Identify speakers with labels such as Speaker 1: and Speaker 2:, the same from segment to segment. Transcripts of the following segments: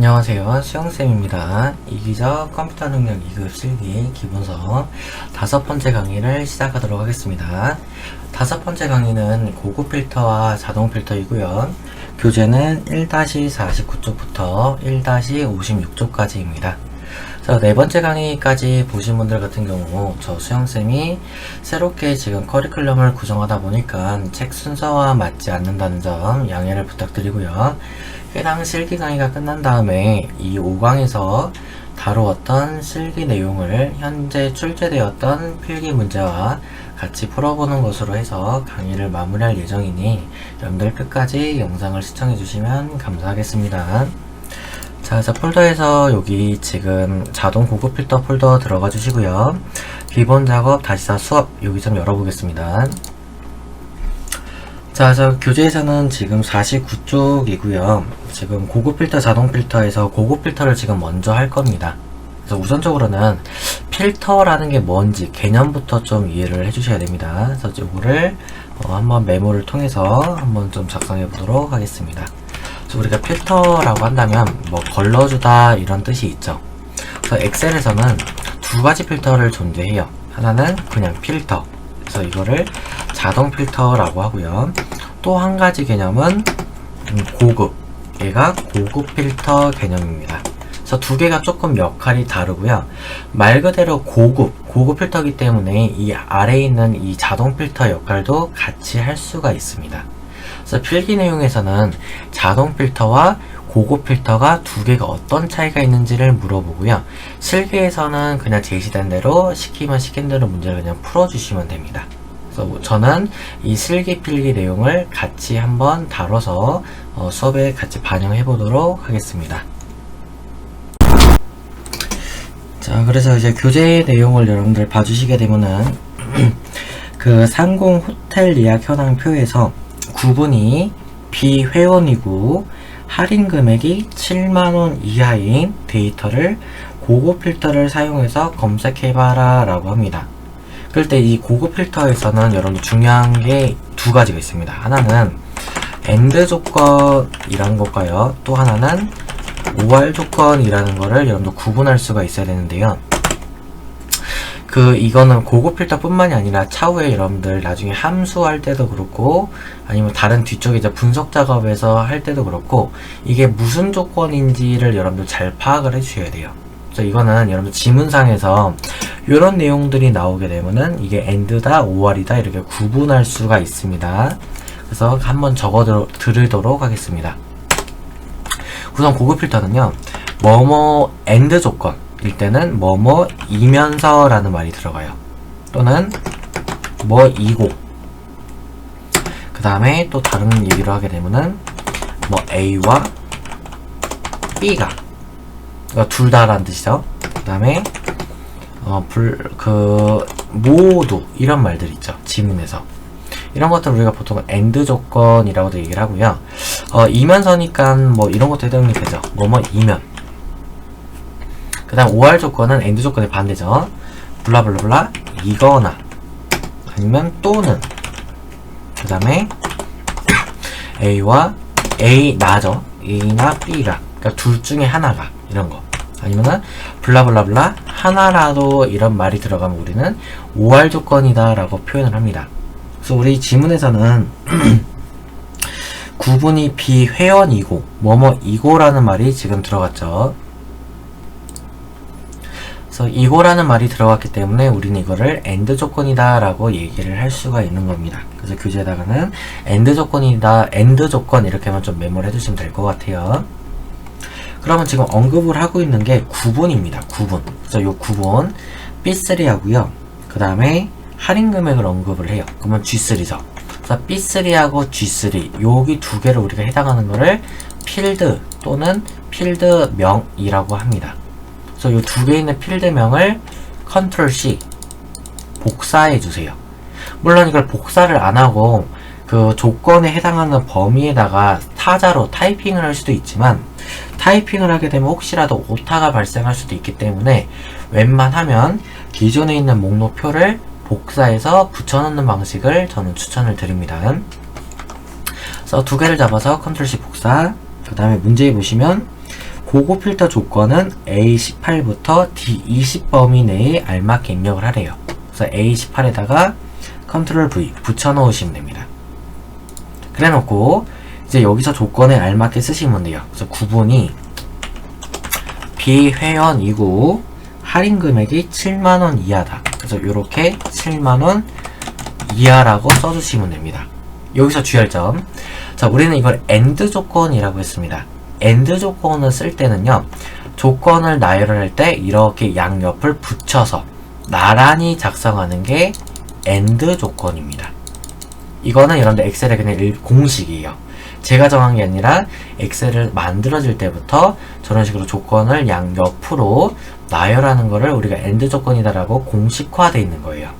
Speaker 1: 안녕하세요. 수영쌤입니다. 이기적 컴퓨터 능력 2급 실기 기본서 5번째 강의를 시작하도록 하겠습니다. 5번째 강의는 고급 필터와 자동 필터이고요. 교재는 1-49쪽부터 1-56쪽까지입니다. 자, 4번째 강의까지 보신 분들 같은 경우 저 수영쌤이 새롭게 지금 커리큘럼을 구성하다 보니까 책 순서와 맞지 않는다는 점 양해를 부탁드리고요. 해당 실기 강의가 끝난 다음에 이 5강에서 다루었던 실기 내용을 현재 출제되었던 필기 문제와 같이 풀어보는 것으로 해서 강의를 마무리할 예정이니 여러분들 끝까지 영상을 시청해 주시면 감사하겠습니다. 자, 폴더에서 여기 지금 자동 고급 필터 폴더 들어가 주시고요. 기본 작업 다시사 수업 여기 좀 열어보겠습니다. 자, 교재에서는 지금 49쪽이고요. 지금 고급 필터, 자동 필터에서 고급 필터를 지금 먼저 할 겁니다. 그래서 우선적으로는 필터라는 게 뭔지 개념부터 좀 이해를 해주셔야 됩니다. 그래서 이거를 한번 메모를 통해서 한번 좀 작성해 보도록 하겠습니다. 그래서 우리가 필터라고 한다면 뭐 걸러주다 이런 뜻이 있죠. 그래서 엑셀에서는 두 가지 필터를 존재해요. 하나는 그냥 필터. 그래서 이거를 자동 필터라고 하고요. 또 한 가지 개념은 고급. 얘가 고급 필터 개념입니다. 그래서 두 개가 조금 역할이 다르고요. 말 그대로 고급 필터이기 때문에 이 아래에 있는 이 자동 필터 역할도 같이 할 수가 있습니다. 그래서 필기 내용에서는 자동 필터와 고급 필터가 두 개가 어떤 차이가 있는지를 물어보고요. 실기에서는 그냥 제시된 대로 시키면 시킨 대로 문제를 그냥 풀어주시면 됩니다. 그래서 저는 이 실기 필기 내용을 같이 한번 다뤄서 수업에 같이 반영해 보도록 하겠습니다. 자, 그래서 이제 교재 내용을 여러분들 봐주시게 되면은 그 상공 호텔 예약 현황표에서 구분이 비회원이고 할인 금액이 7만원 이하인 데이터를 고급 필터를 사용해서 검색해봐라 라고 합니다. 그럴 때 이 고급 필터에서는 여러분 중요한 게 두 가지가 있습니다. 하나는 AND 조건이라는 것과요. 또 하나는 OR 조건이라는 거를 여러분들 구분할 수가 있어야 되는데요. 이거는 고급 필터 뿐만이 아니라 차후에 여러분들 나중에 함수할 때도 그렇고 아니면 다른 뒤쪽에 이제 분석 작업에서 할 때도 그렇고 이게 무슨 조건인지를 여러분들 잘 파악을 해 주셔야 돼요. 그래서 이거는 여러분들 지문상에서 이런 내용들이 나오게 되면은 이게 AND다 OR이다 이렇게 구분할 수가 있습니다. 그래서 한번 적어 드리도록 하겠습니다. 우선 고급 필터는요, 뭐뭐 AND 조건 일 때는 뭐뭐이면서 라는 말이 들어가요. 또는 뭐이고 그 다음에 또 다른 얘기로 하게 되면은 뭐 A와 B가 그러니까 둘 다라는 뜻이죠. 그 다음에 모두 이런 말들 있죠. 지문에서 이런 것들 우리가 보통 AND 조건이라고도 얘기를 하고요. 이면서니까 뭐 이런 것도 해당이 되죠. 뭐뭐이면 그 다음 OR 조건은 AND 조건의 반대죠. 블라블라블라 이거나 아니면 또는 그 다음에 A와 A나죠. A나 B가 그러니까 둘 중에 하나가 이런 거 아니면은 블라블라블라 하나라도 이런 말이 들어가면 우리는 OR 조건이다 라고 표현을 합니다. 그래서 우리 지문에서는 구분이 비회원이고 뭐뭐이고 라는 말이 지금 들어갔죠. 그래서 이거라는 말이 들어갔기 때문에 우리는 이거를 AND 조건이다 라고 얘기를 할 수가 있는 겁니다. 그래서 교재에다가는 AND 조건이다, AND 조건 이렇게만 좀 메모를 해주시면 될 것 같아요. 그러면 지금 언급을 하고 있는 게 구분입니다. 구분. 그래서 이 구분 B3 하고요. 그 다음에 할인 금액을 언급을 해요. 그러면 G3죠. 그래서 B3하고 G3 여기 두 개를 우리가 해당하는 거를 필드 또는 필드명이라고 합니다. 그래서 이 두 개 있는 필드명을 Ctrl C 복사해 주세요. 물론 이걸 복사를 안 하고 그 조건에 해당하는 범위에다가 타자로 타이핑을 할 수도 있지만 타이핑을 하게 되면 혹시라도 오타가 발생할 수도 있기 때문에 웬만하면 기존에 있는 목록표를 복사해서 붙여넣는 방식을 저는 추천을 드립니다. 그래서 두 개를 잡아서 Ctrl C 복사 그 다음에 문제에 보시면 고급 필터 조건은 A18부터 D20 범위 내에 알맞게 입력을 하래요. 그래서 A18에다가 컨트롤 V 붙여놓으시면 됩니다. 그래 놓고 이제 여기서 조건에 알맞게 쓰시면 돼요. 그래서 구분이 비회원이고 할인 금액이 7만원 이하다. 그래서 이렇게 7만원 이하라고 써주시면 됩니다. 여기서 주의할 점. 자, 우리는 이걸 AND 조건이라고 했습니다. AND 조건을 쓸 때는요, 조건을 나열을 할 때 이렇게 양옆을 붙여서 나란히 작성하는 게 AND 조건입니다. 이거는 여러분들 엑셀의 그냥 공식이에요. 제가 정한 게 아니라 엑셀을 만들어질 때부터 저런 식으로 조건을 양옆으로 나열하는 거를 우리가 AND 조건이다라고 공식화되어 있는 거예요.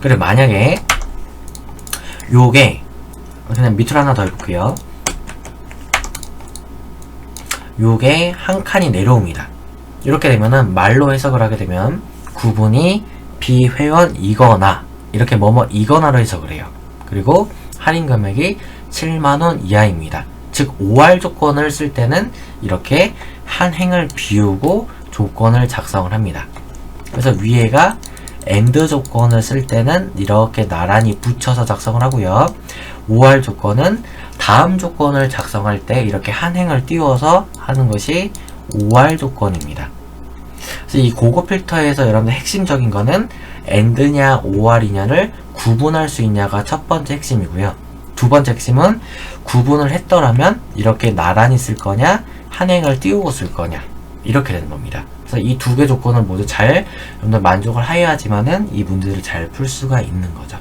Speaker 1: 그리고 만약에 요게 그냥 밑으로 하나 더 해볼게요. 요게 한 칸이 내려옵니다. 이렇게 되면은 말로 해석을 하게 되면 구분이 비회원이거나 이렇게 뭐뭐이거나로 해석을 해요. 그리고 할인 금액이 7만원 이하입니다. 즉 OR 조건을 쓸 때는 이렇게 한 행을 비우고 조건을 작성을 합니다. 그래서 위에가 AND 조건을 쓸 때는 이렇게 나란히 붙여서 작성을 하고요. OR 조건은 다음 조건을 작성할 때 이렇게 한 행을 띄워서 하는 것이 OR 조건입니다. 그래서 이 고급 필터에서 여러분들 핵심적인 거는 AND냐 OR이냐를 구분할 수 있냐가 첫 번째 핵심이고요. 두 번째 핵심은 구분을 했더라면 이렇게 나란히 쓸 거냐 한 행을 띄우고 쓸 거냐 이렇게 되는 겁니다. 그래서 이 두 개 조건을 모두 잘 여러분들 만족을 해야지만은 이 문제를 잘 풀 수가 있는 거죠.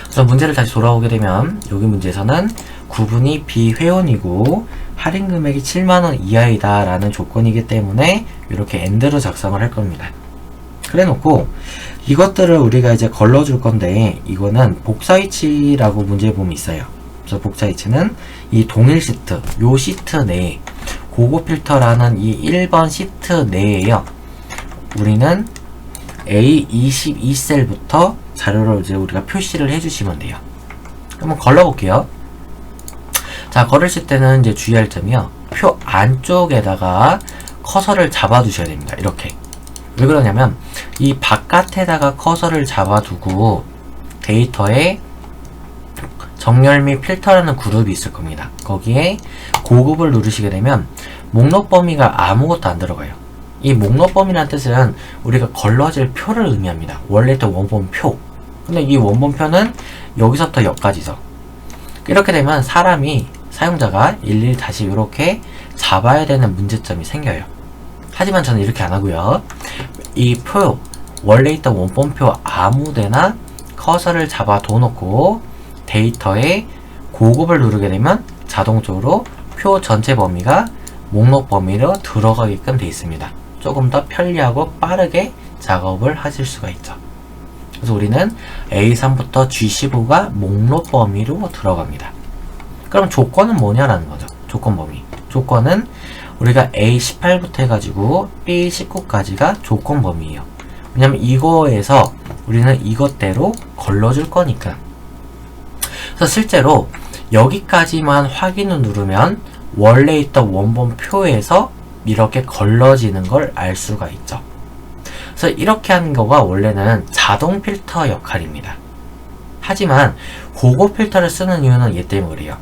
Speaker 1: 그래서 문제를 다시 돌아오게 되면 여기 문제에서는 구분이 비회원이고 할인 금액이 7만원 이하이다 라는 조건이기 때문에 이렇게 AND로 작성을 할 겁니다. 그래 놓고 이것들을 우리가 이제 걸러줄 건데 이거는 복사위치라고 문제에 보면 있어요. 그래서 복사위치는 이 동일 시트, 요 시트 내에 고급 필터라는 이 1번 시트 내에요. 우리는 A22셀부터 자료를 이제 우리가 표시를 해주시면 돼요. 한번 걸러볼게요. 자, 걸으실 때는 이제 주의할 점이요. 표 안쪽에다가 커서를 잡아두셔야 됩니다. 이렇게. 왜 그러냐면 이 바깥에다가 커서를 잡아두고 데이터에 정렬 및 필터라는 그룹이 있을 겁니다. 거기에 고급을 누르시게 되면 목록 범위가 아무것도 안 들어가요. 이 목록 범위라는 뜻은 우리가 걸러질 표를 의미합니다. 원래 있던 원본표. 근데 이 원본표는 여기서부터 여기까지죠. 이렇게 되면 사용자가 일일이 다시 이렇게 잡아야 되는 문제점이 생겨요. 하지만 저는 이렇게 안 하고요. 이 표, 원래 있던 원본표 아무데나 커서를 잡아 둬놓고 데이터에 고급을 누르게 되면 자동적으로 표 전체 범위가 목록 범위로 들어가게끔 되어 있습니다. 조금 더 편리하고 빠르게 작업을 하실 수가 있죠. 그래서 우리는 A3부터 G15가 목록 범위로 들어갑니다. 그럼 조건은 뭐냐라는 거죠. 조건 범위. 조건은 우리가 A18부터 해가지고 B19까지가 조건 범위예요. 왜냐면 이거에서 우리는 이것대로 걸러줄 거니까. 그래서 실제로 여기까지만 확인을 누르면 원래 있던 원본 표에서 이렇게 걸러지는 걸 알 수가 있죠. 그래서 이렇게 하는 거가 원래는 자동 필터 역할입니다. 하지만 고급 필터를 쓰는 이유는 얘 때문에 그래요.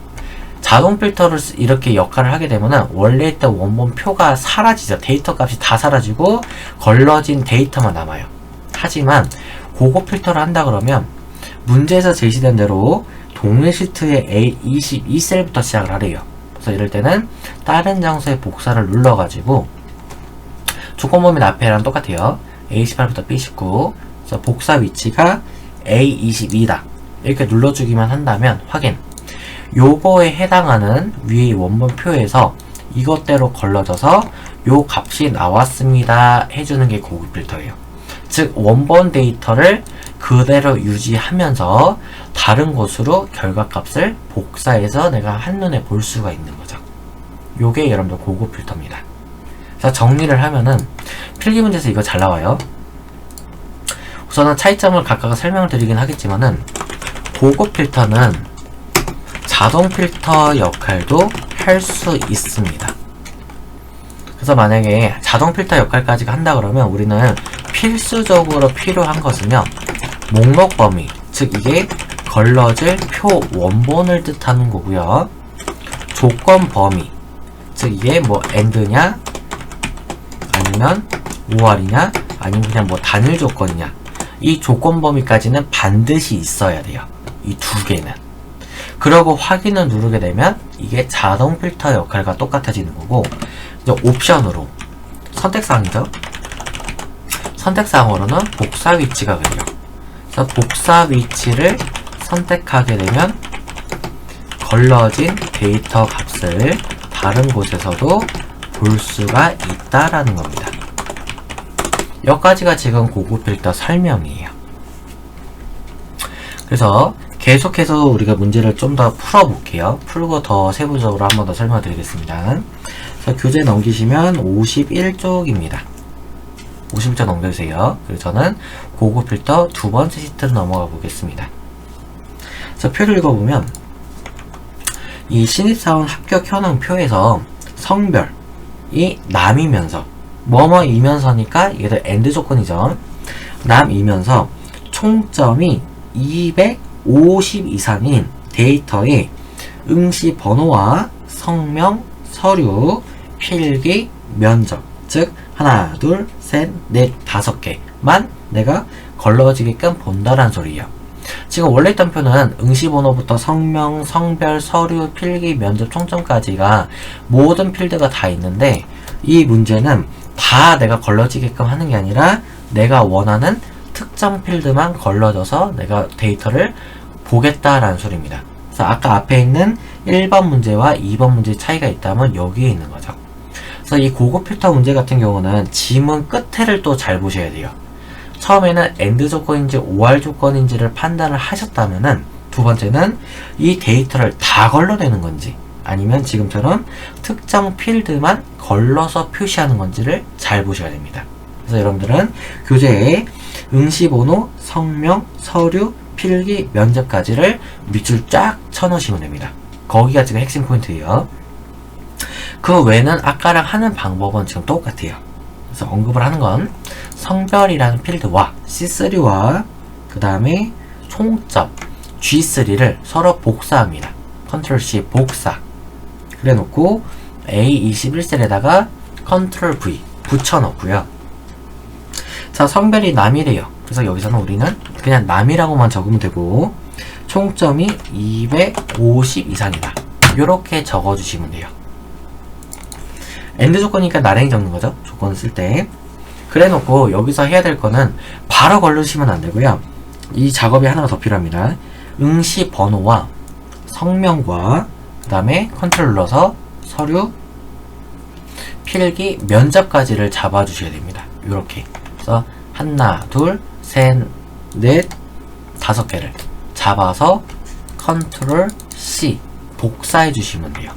Speaker 1: 자동 필터를 이렇게 역할을 하게 되면 원래 있던 원본 표가 사라지죠. 데이터 값이 다 사라지고 걸러진 데이터만 남아요. 하지만 고급 필터를 한다 그러면 문제에서 제시된 대로 동일 시트의 A22셀부터 시작을 하래요. 그래서 이럴 때는 다른 장소에 복사를 눌러가지고 조건 범위 앞에랑 똑같아요. A18부터 B19. 그래서 복사 위치가 A22다. 이렇게 눌러주기만 한다면 확인. 요거에 해당하는 위의 원본표에서 이것대로 걸러져서 요 값이 나왔습니다 해주는 게 고급 필터예요. 즉 원본 데이터를 그대로 유지하면서 다른 곳으로 결과값을 복사해서 내가 한눈에 볼 수가 있는 거죠. 요게 여러분들 고급 필터입니다. 자, 정리를 하면은 필기문제에서 이거 잘 나와요. 우선은 차이점을 각각 설명을 드리긴 하겠지만은 고급 필터는 자동 필터 역할도 할 수 있습니다. 그래서 만약에 자동 필터 역할까지 한다 그러면 우리는 필수적으로 필요한 것은요, 목록 범위, 즉 이게 걸러질 표 원본을 뜻하는 거고요. 조건 범위, 즉 이게 뭐 AND냐 아니면 OR이냐 아니면 그냥 뭐 단일 조건이냐, 이 조건 범위까지는 반드시 있어야 돼요. 이 두 개는. 그러고 확인을 누르게 되면 이게 자동 필터 역할과 똑같아지는 거고, 이제 옵션으로 선택사항이죠. 선택사항으로는 복사 위치가 그래요. 그래서 복사 위치를 선택하게 되면 걸러진 데이터 값을 다른 곳에서도 볼 수가 있다라는 겁니다. 여기까지가 지금 고급 필터 설명이에요. 그래서 계속해서 우리가 문제를 좀 더 풀어볼게요. 풀고 더 세부적으로 한 번 더 설명드리겠습니다. 그래서 교재 넘기시면 51쪽입니다. 50쪽 넘겨주세요. 그리고 저는 고급 필터 두 번째 시트로 넘어가 보겠습니다. 그래서 표를 읽어보면 이 신입사원 합격 현황 표에서 성별이 남이면서 뭐뭐이면서니까 이게 AND 조건이죠. 남이면서 총점이 250 이상인 데이터의 응시 번호와 성명, 서류, 필기, 면접, 즉 하나, 둘, 셋, 넷, 5개만 내가 걸러지게끔 본다라는 소리예요. 지금 원래 있던 표는 응시번호부터 성명, 성별, 서류, 필기, 면접, 총점까지가 모든 필드가 다 있는데, 이 문제는 다 내가 걸러지게끔 하는 게 아니라 내가 원하는 특정 필드만 걸러져서 내가 데이터를 보겠다라는 소리입니다. 그래서 아까 앞에 있는 1번 문제와 2번 문제의 차이가 있다면 여기에 있는 거죠. 그래서 이 고급 필터 문제 같은 경우는 지문 끝에를 또 잘 보셔야 돼요. 처음에는 AND 조건인지 OR 조건인지를 판단을 하셨다면은, 두 번째는 이 데이터를 다 걸러내는 건지 아니면 지금처럼 특정 필드만 걸러서 표시하는 건지를 잘 보셔야 됩니다. 그래서 여러분들은 교재에 응시번호, 성명, 서류, 필기, 면접까지를 밑줄 쫙 쳐놓으시면 됩니다. 거기가 지금 핵심 포인트예요. 그 외에는 아까랑 하는 방법은 지금 똑같아요. 그래서 언급을 하는 건 성별이라는 필드와 C3와 그 다음에 총점 G3를 서로 복사합니다. Ctrl C 복사. 그래 놓고 A21셀에다가 Ctrl V 붙여넣고요. 자, 성별이 남이래요. 그래서 여기서는 우리는 그냥 남이라고만 적으면 되고, 총점이 250 이상이다. 요렇게 적어주시면 돼요. AND 조건이니까 나란히 적는 거죠. 조건을 쓸 때. 그래 놓고 여기서 해야 될 거는 바로 걸르시면 안 되고요. 이 작업이 하나가 더 필요합니다. 응시 번호와 성명과 그 다음에 컨트롤 눌러서 서류, 필기, 면접까지를 잡아주셔야 됩니다. 요렇게. 그래서 하나, 둘, 셋, 넷, 5개를 잡아서 컨트롤 C 복사해 주시면 돼요.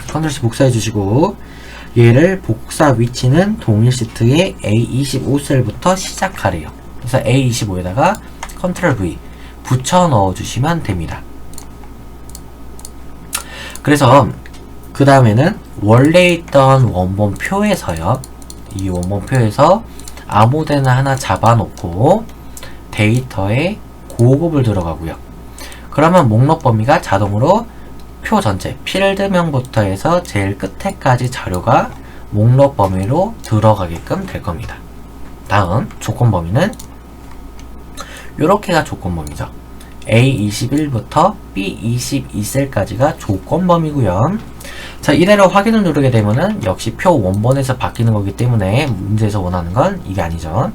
Speaker 1: 컨트롤 C 복사해 주시고, 얘를 복사 위치는 동일 시트의 A25셀부터 시작하래요. 그래서 A25에다가 컨트롤 V 붙여 넣어 주시면 됩니다. 그래서 그 다음에는 원래 있던 원본 표에서요, 이 원본 표에서 아무데나 하나 잡아놓고 데이터에 고급을 들어가고요. 그러면 목록 범위가 자동으로 표 전체 필드명부터 해서 제일 끝에까지 자료가 목록 범위로 들어가게끔 될 겁니다. 다음 조건 범위는 요렇게가 조건 범위죠. A21부터 B22셀까지가 조건 범위고요. 자, 이대로 확인을 누르게 되면은 역시 표 원본에서 바뀌는 거기 때문에 문제에서 원하는 건 이게 아니죠.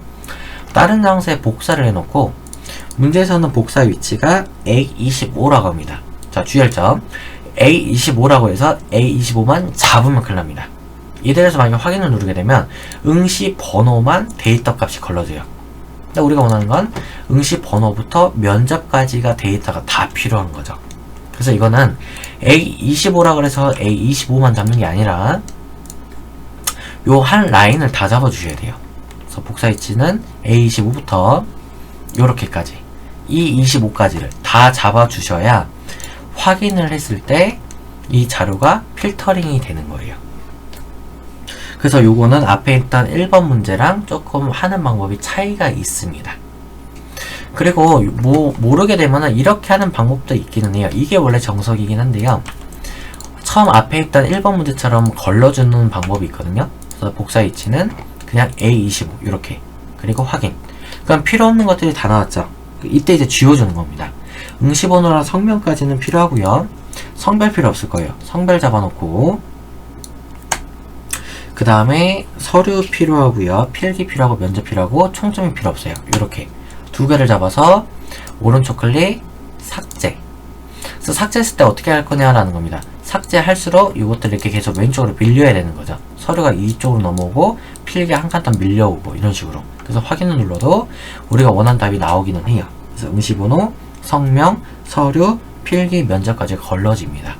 Speaker 1: 다른 장소에 복사를 해놓고, 문제에서는 복사 위치가 A25라고 합니다. 자, 주의할 점, A25라고 해서 A25만 잡으면 큰일 납니다. 이대로서 만약에 확인을 누르게 되면 응시 번호만 데이터 값이 걸러져요. 근데 우리가 원하는 건 응시 번호부터 면접까지가 데이터가 다 필요한 거죠. 그래서 이거는 A25라 그래서 A25만 잡는 게 아니라 요 한 라인을 다 잡아주셔야 돼요. 그래서 복사 위치는 A25부터 요렇게까지, 이 25까지를 다 잡아주셔야 확인을 했을 때 이 자료가 필터링이 되는 거예요. 그래서 요거는 앞에 있던 1번 문제랑 조금 하는 방법이 차이가 있습니다. 그리고 모르게 되면은 이렇게 하는 방법도 있기는 해요. 이게 원래 정석이긴 한데요. 처음 앞에 있던 1번 문제처럼 걸러주는 방법이 있거든요. 그래서 복사 위치는 그냥 A25 이렇게, 그리고 확인. 그럼 필요 없는 것들이 다 나왔죠. 이때 이제 지워주는 겁니다. 응시번호랑 성명까지는 필요하고요. 성별 필요 없을 거예요. 성별 잡아놓고, 그 다음에 서류 필요하고요. 필기 필요하고 면접 필요하고 총점이 필요 없어요. 이렇게 두 개를 잡아서 오른쪽 클릭 삭제. 그래서 삭제했을 때 어떻게 할 거냐라는 겁니다. 삭제할수록 이것들을 이렇게 계속 왼쪽으로 밀려야 되는 거죠. 서류가 이쪽으로 넘어오고 필기 한 칸 더 밀려오고 이런 식으로. 그래서 확인을 눌러도 우리가 원하는 답이 나오기는 해요. 그래서 응시번호, 성명, 서류, 필기, 면접까지 걸러집니다.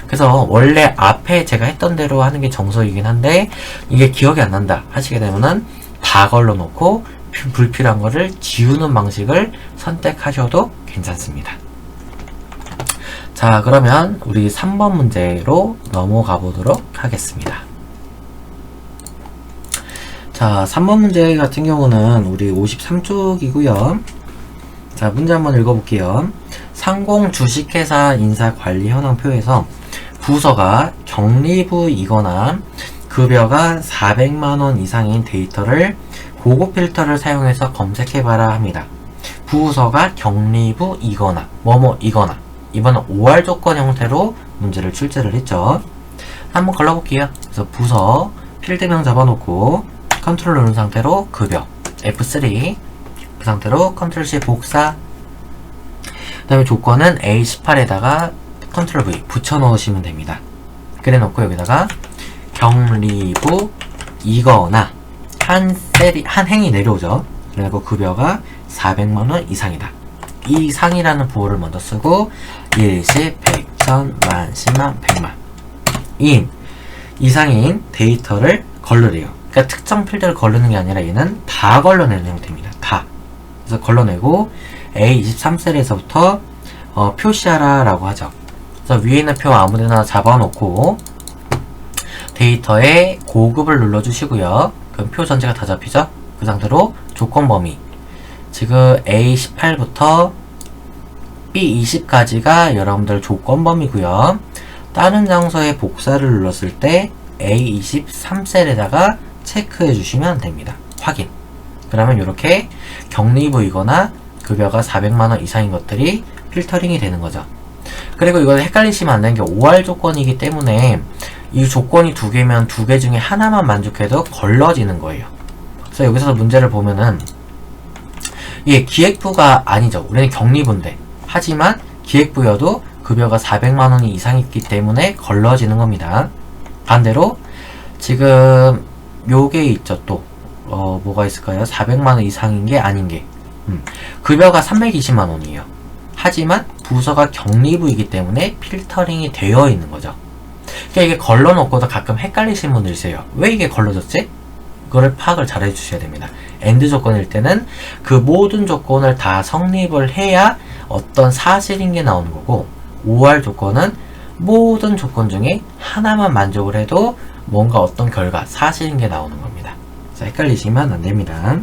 Speaker 1: 그래서 원래 앞에 제가 했던 대로 하는 게 정석이긴 한데 이게 기억이 안 난다 하시게 되면은 다 걸러놓고 불필요한 거를 지우는 방식을 선택하셔도 괜찮습니다. 자, 그러면 우리 3번 문제로 넘어가 보도록 하겠습니다. 자, 3번 문제 같은 경우는 우리 53쪽이고요. 자, 문제 한번 읽어볼게요. 상공 주식회사 인사관리 현황표에서 부서가 경리부이거나 급여가 400만원 이상인 데이터를 고급 필터를 사용해서 검색해봐라 합니다. 부서가 경리부이거나 뭐뭐이거나, 이번은 OR 조건 형태로 문제를 출제를 했죠. 한번 걸러볼게요. 그래서 부서 필드명 잡아놓고 컨트롤 누른 상태로 급여 F3, 그 상태로 컨트롤 C 복사, 그 다음에 조건은 A18에다가 컨트롤 V 붙여 넣으시면 됩니다. 그래 놓고 여기다가 경리부 이거나 한 행이 내려오죠. 그리고 급여가 400만원 이상이다. 이 상이라는 부호를 먼저 쓰고 일시, 백, 천, 만, 십만, 백만 이상인 데이터를 걸르래요. 그러니까 특정 필드를 걸르는 게 아니라 얘는 다 걸러내는 형태입니다. 다. 그래서 걸러내고 A23셀에서부터 표시하라 라고 하죠. 그래서 위에 있는 표 아무데나 잡아놓고 데이터에 고급을 눌러주시고요. 그럼 표 전체가 다 잡히죠? 그 상태로 조건 범위, 지금 A18부터 B20까지가 여러분들 조건 범위고요. 다른 장소에 복사를 눌렀을 때 A23셀에다가 체크해 주시면 됩니다. 확인. 그러면 이렇게 경리부이거나 급여가 400만원 이상인 것들이 필터링이 되는 거죠. 그리고 이건 헷갈리시면 안 되는 게 OR 조건이기 때문에 이 조건이 두 개면 두 개 중에 하나만 만족해도 걸러지는 거예요. 그래서 여기서 문제를 보면은 이게 기획부가 아니죠. 우리는 경리부인데, 하지만 기획부여도 급여가 400만원이 이상이기 때문에 걸러지는 겁니다. 반대로 지금 요게 있죠. 또 뭐가 있을까요? 400만원 이상인 게 아닌 게 급여가 320만원이에요. 하지만 부서가 경리부이기 때문에 필터링이 되어 있는 거죠. 그러니까 이게 걸러놓고도 가끔 헷갈리시는 분들 있어요. 왜 이게 걸러졌지? 그거를 파악을 잘 해주셔야 됩니다. AND 조건일 때는 그 모든 조건을 다 성립을 해야 어떤 사실인 게 나오는 거고, OR 조건은 모든 조건 중에 하나만 만족을 해도 뭔가 어떤 결과, 사실인 게 나오는 겁니다. 자, 헷갈리시면 안 됩니다.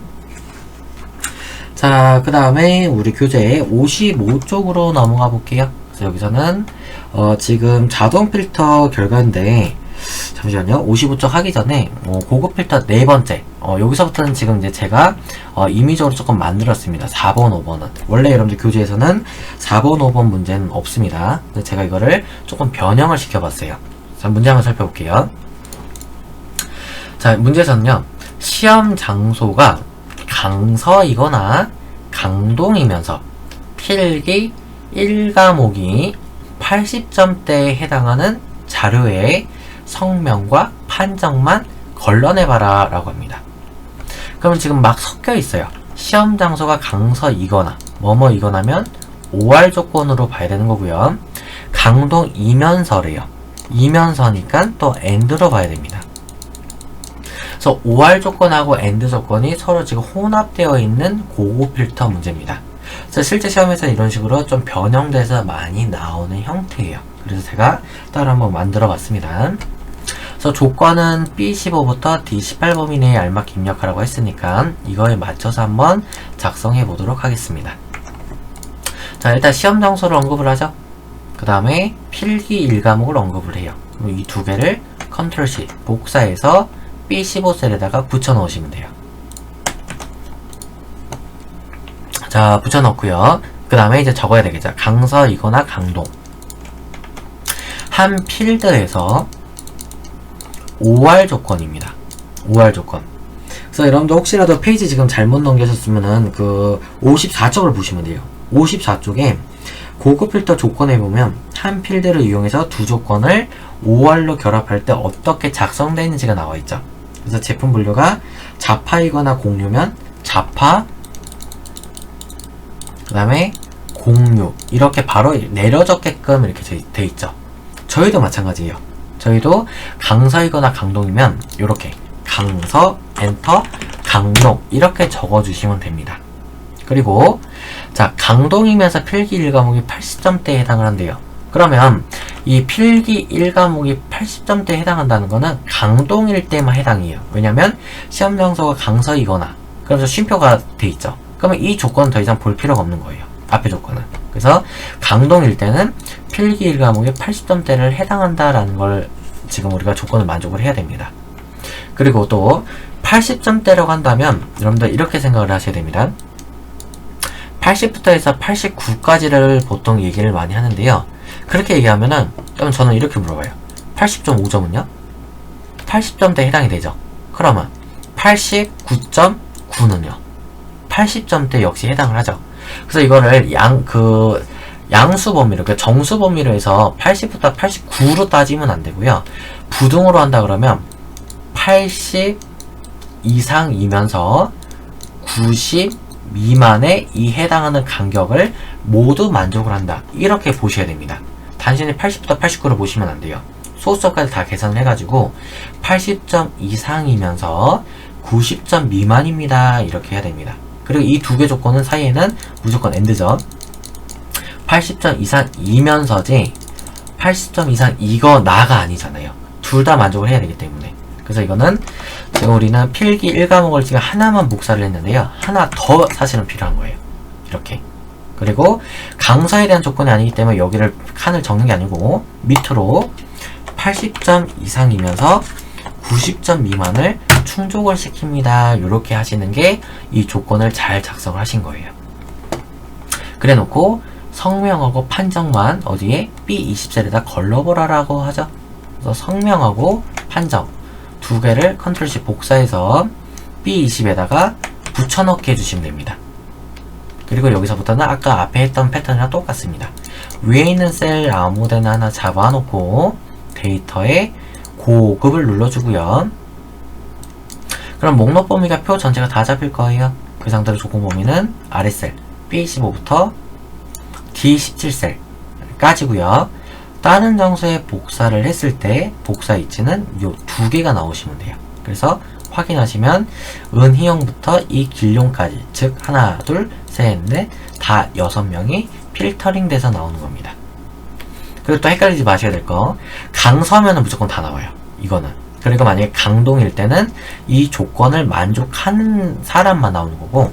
Speaker 1: 자, 그 다음에 우리 교재 55쪽으로 넘어가 볼게요. 그래서 여기서는 지금 자동 필터 결과인데, 잠시만요. 55쪽 하기 전에 고급 필터 네 번째, 여기서부터는 지금 이제 제가 임의적으로 조금 만들었습니다. 4번, 5번은 원래 여러분들 교재에서는 4번, 5번 문제는 없습니다. 그래서 제가 이거를 조금 변형을 시켜봤어요. 자, 문제 한번 살펴볼게요. 자, 문제에서는요, 시험 장소가 강서이거나 강동이면서 필기 1과목이 80점대에 해당하는 자료의 성명과 판정만 걸러내봐라 라고 합니다. 그러면 지금 막 섞여 있어요. 시험 장소가 강서이거나 뭐뭐이거나면 OR 조건으로 봐야 되는 거고요. 강동 이면서래요. 이면서니까 또 AND로 봐야 됩니다. 그래서 OR 조건하고 AND 조건이 서로 지금 혼합되어 있는 고급 필터 문제입니다. 그래서 실제 시험에서는 이런 식으로 좀 변형돼서 많이 나오는 형태예요. 그래서 제가 따로 한번 만들어 봤습니다. 그래서 조건은 B15부터 D18 범위 내에 알맞게 입력하라고 했으니까 이거에 맞춰서 한번 작성해 보도록 하겠습니다. 자, 일단 시험 장소를 언급을 하죠. 그 다음에 필기 1과목을 언급을 해요. 그럼 이 두 개를 컨트롤 C 복사해서 B15셀에다가 붙여 넣으시면 돼요. 자, 붙여 넣고요. 그 다음에 이제 적어야 되겠죠. 강서이거나 강동. 한 필드에서 OR 조건입니다. OR 조건. 그래서 여러분들 혹시라도 페이지 지금 잘못 넘겨셨으면은 그 54쪽을 보시면 돼요. 54쪽에 고급 필터 조건에 보면 한 필드를 이용해서 두 조건을 OR로 결합할 때 어떻게 작성되는지가 나와 있죠. 그래서 제품 분류가 자파이거나 공유면 자파, 그 다음에 공유, 이렇게 바로 내려적게끔 이렇게 돼 있죠. 저희도 마찬가지예요. 저희도 강서이거나 강동이면 이렇게 강서, 엔터, 강동 이렇게 적어주시면 됩니다. 그리고 자, 강동이면서 필기 1과목이 80점대에 해당을 한대요. 그러면 이 필기 1과목이 80점대에 해당한다는 거는 강동일 때만 해당이에요. 왜냐면 시험 장소가 강서이거나 그래서 쉼표가 돼 있죠. 그러면 이 조건은 더 이상 볼 필요가 없는 거예요. 앞에 조건은. 그래서 강동일 때는 필기 1과목이 80점대를 해당한다라는 걸 지금 우리가 조건을 만족을 해야 됩니다. 그리고 또 80점대라고 한다면 여러분들 이렇게 생각을 하셔야 됩니다. 80부터 해서 89까지를 보통 얘기를 많이 하는데요. 그렇게 얘기하면은 그럼 저는 이렇게 물어봐요. 80.5점은요? 80점대에 해당이 되죠. 그러면 89.9는요? 80점대 역시 해당을 하죠. 그래서 이거를 양수 범위로, 그러니까 정수 범위로 해서 80부터 89로 따지면 안 되고요. 부등으로 한다 그러면 80 이상이면서 90 미만에 이 해당하는 간격을 모두 만족을 한다. 이렇게 보셔야 됩니다. 단순히 80부터 89로 보시면 안 돼요. 소수점까지 다 계산을 해가지고 80점 이상이면서 90점 미만입니다. 이렇게 해야 됩니다. 그리고 이 두 개 조건은 사이에는 무조건 AND죠. 80점 이상이면서지 80점 이상 이거나가 아니잖아요. 둘 다 만족을 해야 되기 때문에. 그래서 이거는 지금 우리는 필기 1과목을 지금 하나만 복사를 했는데요. 하나 더 사실은 필요한 거예요. 이렇게. 그리고 강서에 대한 조건이 아니기 때문에 여기를 칸을 적는 게 아니고 밑으로 80점 이상이면서 90점 미만을 충족을 시킵니다. 이렇게 하시는 게 이 조건을 잘 작성을 하신 거예요. 그래 놓고 성명하고 판정만 어디에 B20셀에다 걸러보라라고 하죠. 그래서 성명하고 판정 두 개를 컨트롤 C 복사해서 B20에다가 붙여넣기 해주시면 됩니다. 그리고 여기서부터는 아까 앞에 했던 패턴이랑 똑같습니다. 위에 있는 셀 아무데나 하나 잡아놓고 데이터에 고급을 눌러주고요. 그럼 목록 범위가 표 전체가 다 잡힐 거예요. 그 상태로 조건 범위는 아래셀 B15부터 D17셀까지고요. 다른 장소에 복사를 했을 때 복사 위치는 요 두 개가 나오시면 돼요. 그래서 확인하시면 은희용부터 이 길용까지, 즉 하나, 둘, 셋, 넷, 다 6명이 필터링 돼서 나오는 겁니다. 그리고 또 헷갈리지 마셔야 될 거, 강서면은 무조건 다 나와요. 이거는. 그리고 만약에 강동일 때는 이 조건을 만족하는 사람만 나오는 거고,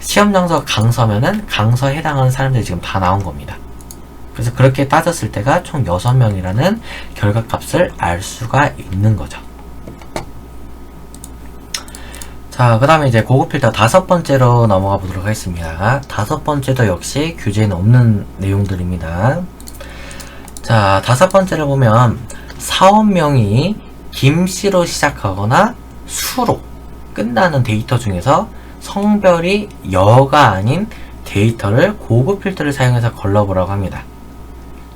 Speaker 1: 시험 장소가 강서면은 강서에 해당하는 사람들이 지금 다 나온 겁니다. 그래서 그렇게 따졌을 때가 총 6명이라는 결과값을 알 수가 있는 거죠. 자, 그 다음에 이제 고급 필터 5번째로 넘어가 보도록 하겠습니다. 5번째도 역시 규제는 없는 내용들입니다. 자, 5번째를 보면 사원명이 김씨로 시작하거나 수로 끝나는 데이터 중에서 성별이 여가 아닌 데이터를 고급 필터를 사용해서 걸러보라고 합니다.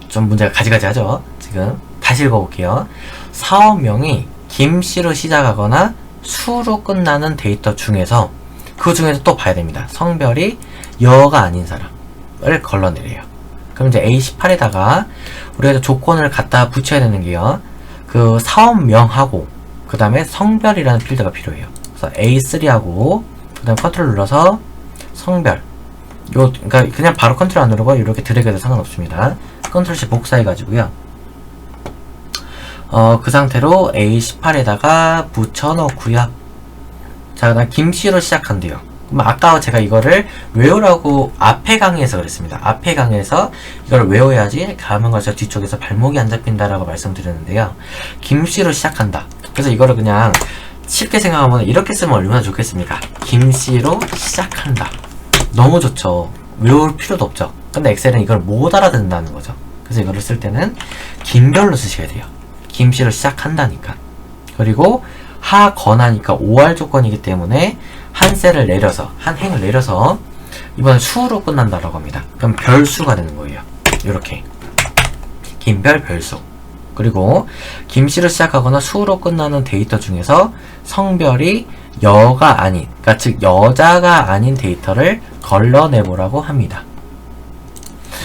Speaker 1: 좀 문제가 가지가지 하죠. 지금 다시 읽어볼게요. 사원명이 김씨로 시작하거나 수로 끝나는 데이터 중에서 그 중에서 또 봐야 됩니다. 성별이 여가 아닌 사람을 걸러내래요. 그럼 이제 A18에다가 우리가 조건을 갖다 붙여야 되는 게요. 그 사원명하고 그 다음에 성별이라는 필드가 필요해요. 그래서 A3하고 그 다음 컨트롤 눌러서 성별, 그러니까 그냥 바로 컨트롤 안 누르고 이렇게 드래그 해도 상관없습니다. 컨트롤 C 복사해 가지고요. 그 상태로 A18에다가 붙여넣고요. 자, 그다음 김씨로 시작한대요. 그럼 아까 제가 이거를 외우라고 앞에 강의에서 그랬습니다. 앞에 강의에서 이걸 외워야지 가면 갈수록 뒤쪽에서 발목이 안 잡힌다라고 말씀드렸는데요. 김씨로 시작한다. 그래서 이거를 그냥 쉽게 생각하면 이렇게 쓰면 얼마나 좋겠습니까? 김씨로 시작한다. 너무 좋죠. 외울 필요도 없죠. 근데 엑셀은 이걸 못 알아듣는다는 거죠. 그래서 이거를 쓸 때는 김별로 쓰셔야 돼요. 김씨로 시작한다니까. 그리고 하거나니까 5할 조건이기 때문에 한 셀을 내려서, 한 행을 내려서 이번엔 수로 끝난다라고 합니다. 그럼 별수가 되는 거예요. 이렇게 김별 별수. 그리고 김씨로 시작하거나 수로 끝나는 데이터 중에서 성별이 여가 아닌, 그러니까 즉 여자가 아닌 데이터를 걸러내보라고 합니다.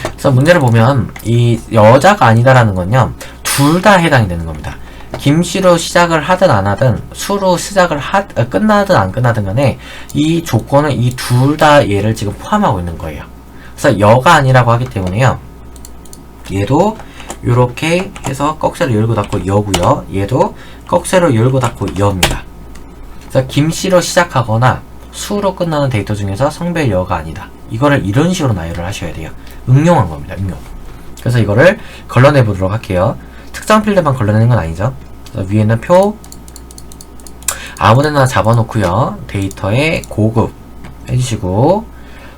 Speaker 1: 그래서 문제를 보면 이 여자가 아니다라는 건요, 둘 다 해당이 되는 겁니다. 김씨로 시작을 하든 안 하든, 수로 시작을 끝나든 안 끝나든 간에 이 조건은 이 둘 다 얘를 지금 포함하고 있는 거예요. 그래서 여가 아니라고 하기 때문에요, 얘도 요렇게 해서 꺽쇠로 열고 닫고 여고요. 얘도 꺽쇠로 열고 닫고 여입니다. 그래서 김씨로 시작하거나 수로 끝나는 데이터 중에서 성별 여가 아니다. 이거를 이런 식으로 나열을 하셔야 돼요. 응용한 겁니다. 응용. 그래서 이거를 걸러내 보도록 할게요. 특정 필드만 걸러내는 건 아니죠. 그래서 위에는 표 아무데나 잡아놓고요. 데이터에 고급 해주시고,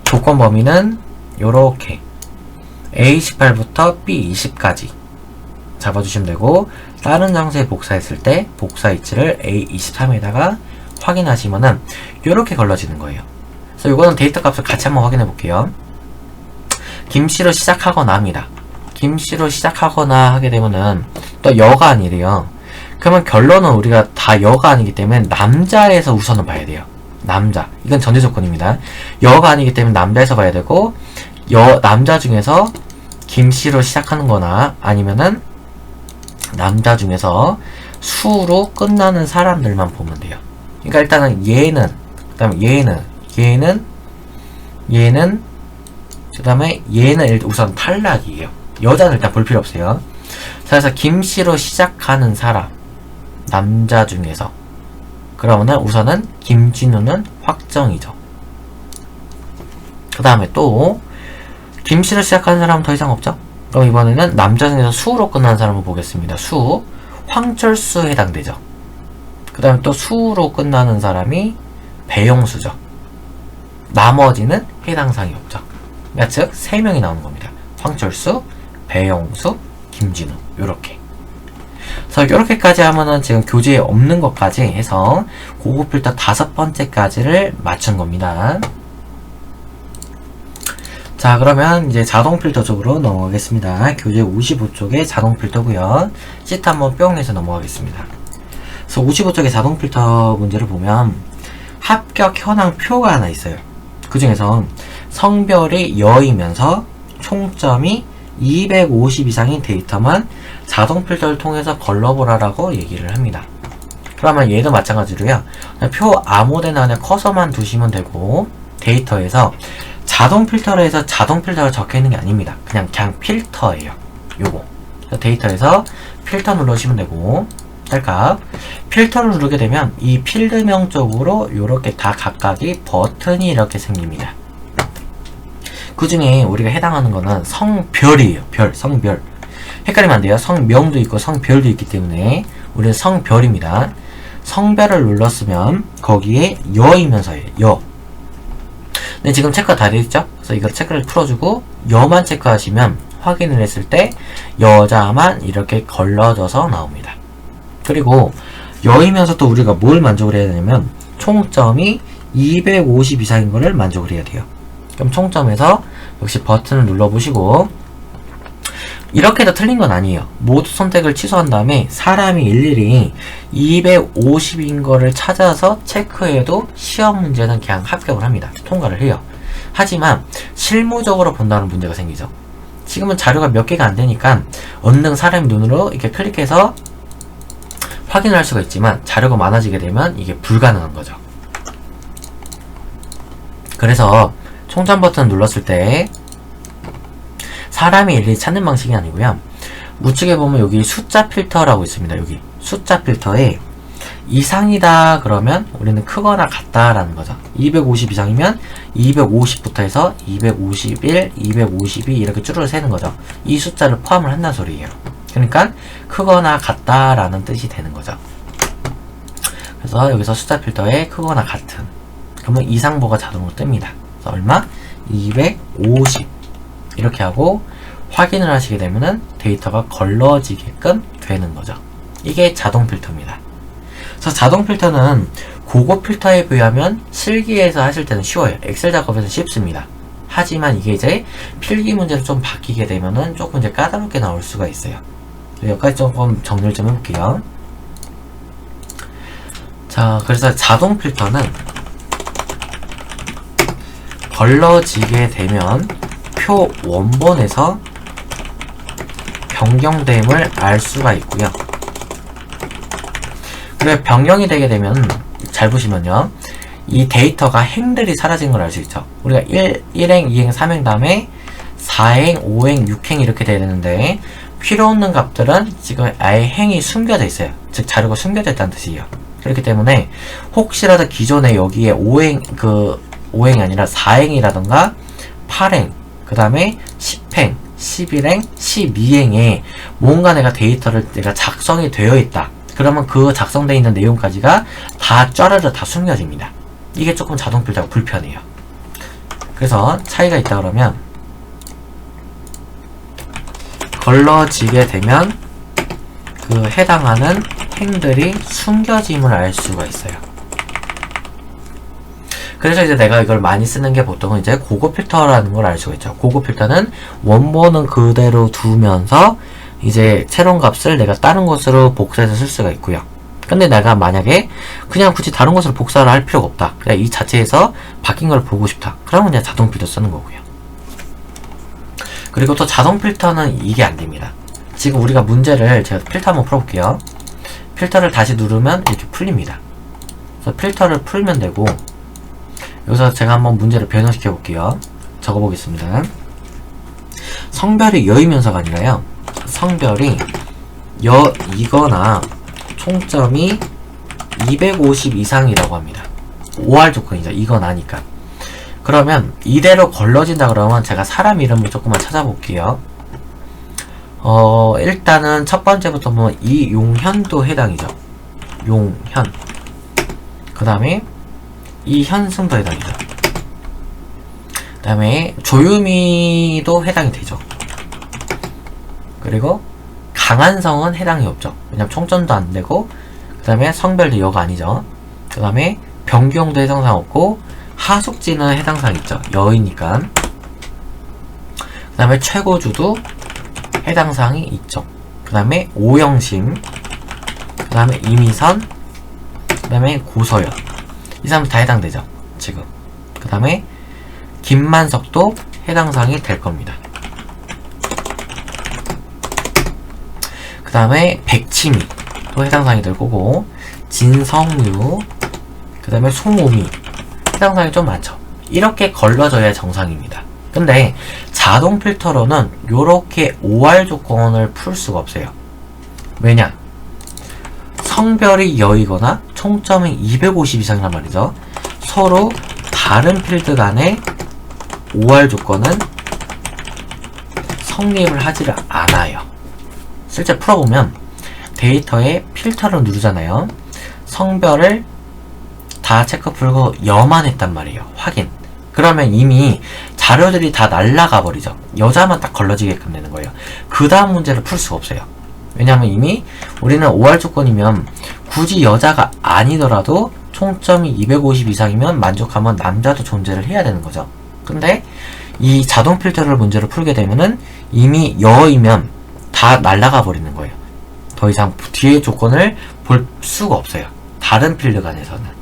Speaker 1: 조건 범위는 요렇게 A18부터 B20까지 잡아주시면 되고, 다른 장소에 복사했을 때 복사 위치를 A23에다가 확인하시면은 요렇게 걸러지는 거예요. 그래서 요거는 데이터 값을 같이 한번 확인해 볼게요. 김씨로 시작하거나 합니다. 김씨로 시작하거나 하게 되면은 또 여가 아니래요. 그러면 결론은 우리가 다 여가 아니기 때문에 남자에서 우선은 봐야 돼요. 남자. 이건 전제 조건입니다. 여가 아니기 때문에 남자에서 봐야 되고, 남자 중에서 김씨로 시작하는 거나 아니면은 남자 중에서 수로 끝나는 사람들만 보면 돼요. 그러니까 일단은 얘는, 그 다음에 얘는, 그 다음에 얘는 우선 탈락이에요. 여자는 일단 볼 필요 없어요. 그래서 김씨로 시작하는 사람, 남자 중에서, 그러면은 우선은 김진우는 확정이죠. 그 다음에 또 김씨로 시작하는 사람은 더 이상 없죠? 그럼 이번에는 남자 중에서 수로 끝나는 사람을 보겠습니다. 수, 황철수 해당되죠. 그 다음에 또 수로 끝나는 사람이 배용수죠. 나머지는 해당 사항이 없죠. 그러니까 즉 3명이 나오는 겁니다. 황철수, 배용수, 김진우, 요렇게. 그래서 요렇게까지 하면은 지금 교재에 없는 것까지 해서 고급 필터 5번째까지를 맞춘 겁니다. 자, 그러면 이제 자동 필터 쪽으로 넘어가겠습니다. 교재 55쪽에 자동 필터고요. 시트 한번 뿅 해서 넘어가겠습니다. 그래서 55쪽에 자동 필터 문제를 보면 합격 현황 표가 하나 있어요. 그 중에서 성별이 여이면서 총점이 250 이상인 데이터만 자동 필터를 통해서 걸러보라라고 얘기를 합니다. 그러면 얘도 마찬가지로요. 표 아무데나 그냥 커서만 두시면 되고, 데이터에서 자동 필터를 해서 자동 필터가 적혀 있는 게 아닙니다. 그냥 필터예요. 요거. 데이터에서 필터 눌러주시면 되고, 짤값. 필터를 누르게 되면 이 필드명 쪽으로 요렇게 다 각각이 버튼이 이렇게 생깁니다. 그 중에 우리가 해당하는 거는 성별이에요. 성별. 헷갈리면 안 돼요. 성명도 있고 성별도 있기 때문에 우리는 성별입니다. 성별을 눌렀으면 거기에 여이면서예요. 여. 근데 지금 체크가 다 되어있죠? 그래서 이거 체크를 풀어주고 여만 체크하시면 확인을 했을 때 여자만 이렇게 걸러져서 나옵니다. 그리고 여이면서 또 우리가 뭘 만족을 해야 되냐면 총점이 250 이상인 거를 만족을 해야 돼요. 그럼 총점에서 역시 버튼을 눌러보시고, 이렇게 해도 틀린 건 아니에요. 모두 선택을 취소한 다음에 사람이 일일이 250인 거를 찾아서 체크해도 시험 문제는 그냥 합격을 합니다. 통과를 해요. 하지만 실무적으로 본다는 문제가 생기죠. 지금은 자료가 몇 개가 안 되니까 언능 사람 눈으로 이렇게 클릭해서 확인을 할 수가 있지만 자료가 많아지게 되면 이게 불가능한 거죠. 그래서 총점 버튼 눌렀을 때 사람이 일일이 찾는 방식이 아니고요. 우측에 보면 여기 숫자 필터라고 있습니다. 여기 숫자 필터에 이상이다 그러면 우리는 크거나 같다라는 거죠. 250 이상이면 250부터 해서 251, 252 이렇게 줄을 세는 거죠. 이 숫자를 포함을 한다는 소리예요. 그러니까 크거나 같다라는 뜻이 되는 거죠. 그래서 여기서 숫자 필터에 크거나 같은, 그러면 이상보가 자동으로 뜹니다. 그래서 얼마? 250 이렇게 하고 확인을 하시게 되면은 데이터가 걸러지게끔 되는 거죠. 이게 자동 필터입니다. 그래서 자동 필터는 고급 필터에 비하면 실기에서 하실 때는 쉬워요. 엑셀 작업에서 쉽습니다. 하지만 이게 이제 필기 문제로 좀 바뀌게 되면은 조금 이제 까다롭게 나올 수가 있어요. 여기까지 조금 정리를 좀 해볼게요. 자, 그래서 자동 필터는 걸러지게 되면 표 원본에서 변경됨을 알 수가 있고요. 그래, 변경이 되게 되면 잘 보시면요, 이 데이터가 행들이 사라진 걸 알 수 있죠. 우리가 1행, 2행, 3행 다음에 4행, 5행, 6행 이렇게 돼야 되는데 필요 없는 값들은 지금 아예 행이 숨겨져 있어요. 즉 자료가 숨겨져 있다는 뜻이에요. 그렇기 때문에 혹시라도 기존에 여기에 5행이 아니라 4행이라던가 8행, 그 다음에 10행, 11행, 12행에 뭔가 내가 데이터를 내가 작성이 되어 있다. 그러면 그 작성되어 있는 내용까지가 다 쩌르르 다 숨겨집니다. 이게 조금 자동 필터가 불편해요. 그래서 차이가 있다 그러면 걸러지게 되면 그 해당하는 행들이 숨겨짐을 알 수가 있어요. 그래서 이제 내가 이걸 많이 쓰는 게 보통은 이제 고급 필터라는 걸 알 수가 있죠. 고급 필터는 원본은 그대로 두면서 이제 새로운 값을 내가 다른 것으로 복사해서 쓸 수가 있고요. 근데 내가 만약에 그냥 굳이 다른 것으로 복사를 할 필요가 없다. 그냥 이 자체에서 바뀐 걸 보고 싶다. 그러면 그냥 자동 필터 쓰는 거고요. 그리고 또 자동 필터는 이게 안 됩니다. 지금 우리가 문제를 제가 필터 한번 풀어볼게요. 필터를 다시 누르면 이렇게 풀립니다. 그래서 필터를 풀면 되고, 여기서 제가 한번 문제를 변형시켜 볼게요. 적어보겠습니다. 성별이 여이면서가 아니라요, 성별이 여이거나 총점이 250 이상이라고 합니다. OR 조건이죠. 이건 아니까. 그러면 이대로 걸러진다 그러면 제가 사람 이름을 조금만 찾아볼게요. 일단은 첫 번째부터 보면 이용현도 해당이죠. 용현. 그 다음에 이현승도 해당이죠. 그 다음에 조유미도 해당이 되죠. 그리고 강한성은 해당이 없죠. 왜냐면 총점도 안 되고, 그 다음에 성별도 여가 아니죠. 그 다음에 병규형도 해당상 없고, 하숙지는 해당상 있죠. 여이니까. 그 다음에 최고주도 해당상이 있죠. 그 다음에 오영심, 그 다음에 이미선, 그 다음에 고서연. 이 사람 다 해당되죠. 지금. 그 다음에 김만석도 해당상이 될 겁니다. 그 다음에 백치미도 해당상이 될 거고, 진성유, 그 다음에 송오미 해당상이 좀 많죠. 이렇게 걸러져야 정상입니다. 근데 자동 필터로는 이렇게 OR 조건을 풀 수가 없어요. 왜냐? 성별이 여이거나 총점이 250 이상이란 말이죠. 서로 다른 필드 간의 OR 조건은 성립을 하지를 않아요. 실제 풀어보면 데이터에 필터를 누르잖아요. 성별을 다 체크 풀고 여만 했단 말이에요. 확인. 그러면 이미 자료들이 다 날라가 버리죠. 여자만 딱 걸러지게끔 되는 거예요. 그 다음 문제를 풀 수가 없어요. 왜냐하면 이미 우리는 OR 조건이면 굳이 여자가 아니더라도 총점이 250 이상이면 만족하면 남자도 존재를 해야 되는 거죠. 근데 이 자동 필터를 문제로 풀게 되면은 이미 여이면 다 날라가 버리는 거예요. 더 이상 뒤에 조건을 볼 수가 없어요. 다른 필드 간에서는.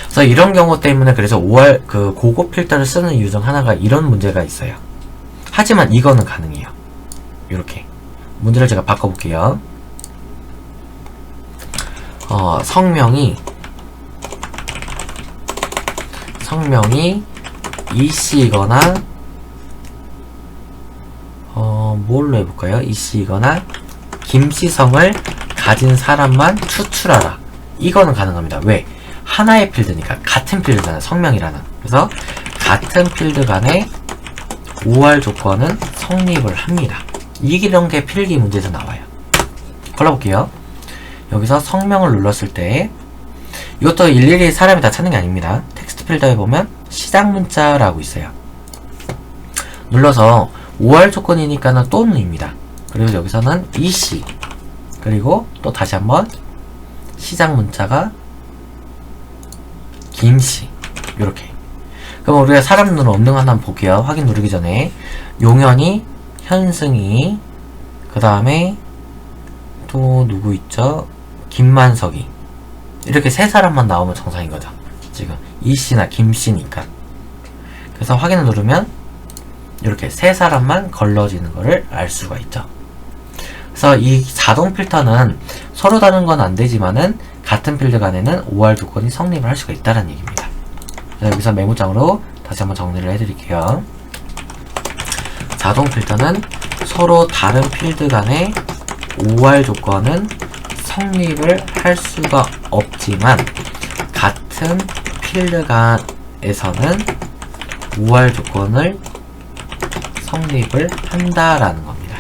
Speaker 1: 그래서 이런 경우 때문에 그래서 OR 그 고급 필터를 쓰는 이유 중 하나가 이런 문제가 있어요. 하지만 이거는 가능해요. 이렇게 문제를 제가 바꿔볼게요. 성명이 이씨거나 뭘로 해볼까요? 이씨이거나 김씨성을 가진 사람만 추출하라. 이거는 가능합니다. 왜? 하나의 필드니까. 같은 필드잖아요. 성명이라는. 그래서 같은 필드 간에 OR 조건은 성립을 합니다. 이런 게 필기 문제에서 나와요. 골라볼게요. 여기서 성명을 눌렀을 때 이것도 일일이 사람이 다 찾는 게 아닙니다. 텍스트 필드에 보면 시작 문자라고 있어요. 눌러서 OR 조건이니까는 또는입니다. 그리고 여기서는 EC 그리고 또 다시 한번 시작 문자가 김씨 이렇게. 그럼 우리가 사람 눈으로 없는 거 한번 볼게요. 확인 누르기 전에 용현이, 현승이, 그 다음에 또 누구 있죠? 김만석이. 이렇게 세 사람만 나오면 정상인 거죠. 지금 이씨나 김씨니까. 그래서 확인을 누르면 이렇게 세 사람만 걸러지는 거를 알 수가 있죠. 그래서 이 자동 필터는 서로 다른 건 안 되지만은 같은 필드 간에는 OR 조건이 성립을 할 수가 있다는 얘기입니다. 여기서 메모장으로 다시 한번 정리를 해드릴게요. 자동 필터는 서로 다른 필드 간에 OR 조건은 성립을 할 수가 없지만 같은 필드 간에서는 OR 조건을 성립을 한다라는 겁니다.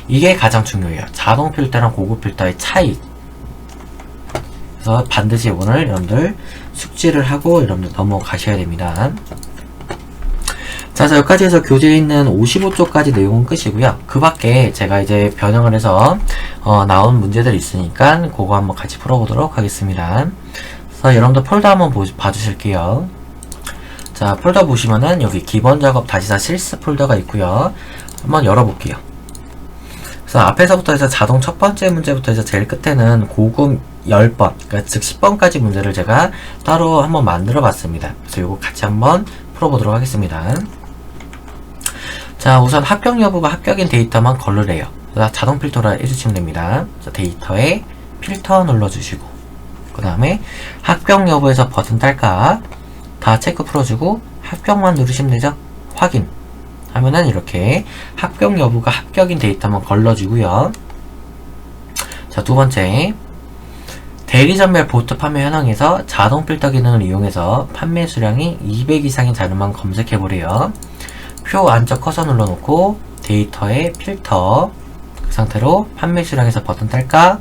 Speaker 1: 이게 가장 중요해요. 자동 필터랑 고급 필터의 차이. 그래서 반드시 오늘 여러분들 숙지를 하고 여러분들 넘어가셔야 됩니다. 자, 여기까지 해서 교재에 있는 55쪽까지 내용은 끝이고요. 그 밖에 제가 이제 변형을 해서 나온 문제들이 있으니까 그거 한번 같이 풀어보도록 하겠습니다. 그래서 여러분들 폴더 한번 봐주실게요. 자, 폴더 보시면은 여기 기본 작업 다시사 실습 폴더가 있고요. 한번 열어볼게요. 그래서 앞에서부터 해서 자동 첫 번째 문제부터 해서 제일 끝에는 고급 10번, 그러니까 즉 10번까지 문제를 제가 따로 한번 만들어 봤습니다. 그래서 이거 같이 한번 풀어보도록 하겠습니다. 자, 우선 합격 여부가 합격인 데이터만 걸르래요. 그래서 자동 필터를 해주시면 됩니다. 데이터에 필터 눌러주시고, 그 다음에 합격 여부에서 버튼 딸까 다 체크 풀어주고 합격만 누르시면 되죠. 확인 하면은 이렇게 합격 여부가 합격인 데이터만 걸러지고요. 자, 두 번째, 대리점별 보트 판매 현황에서 자동 필터 기능을 이용해서 판매 수량이 200 이상인 자료만 검색해보래요. 표 안쪽 커서 눌러놓고 데이터에 필터, 그 상태로 판매 수량에서 버튼 딸까,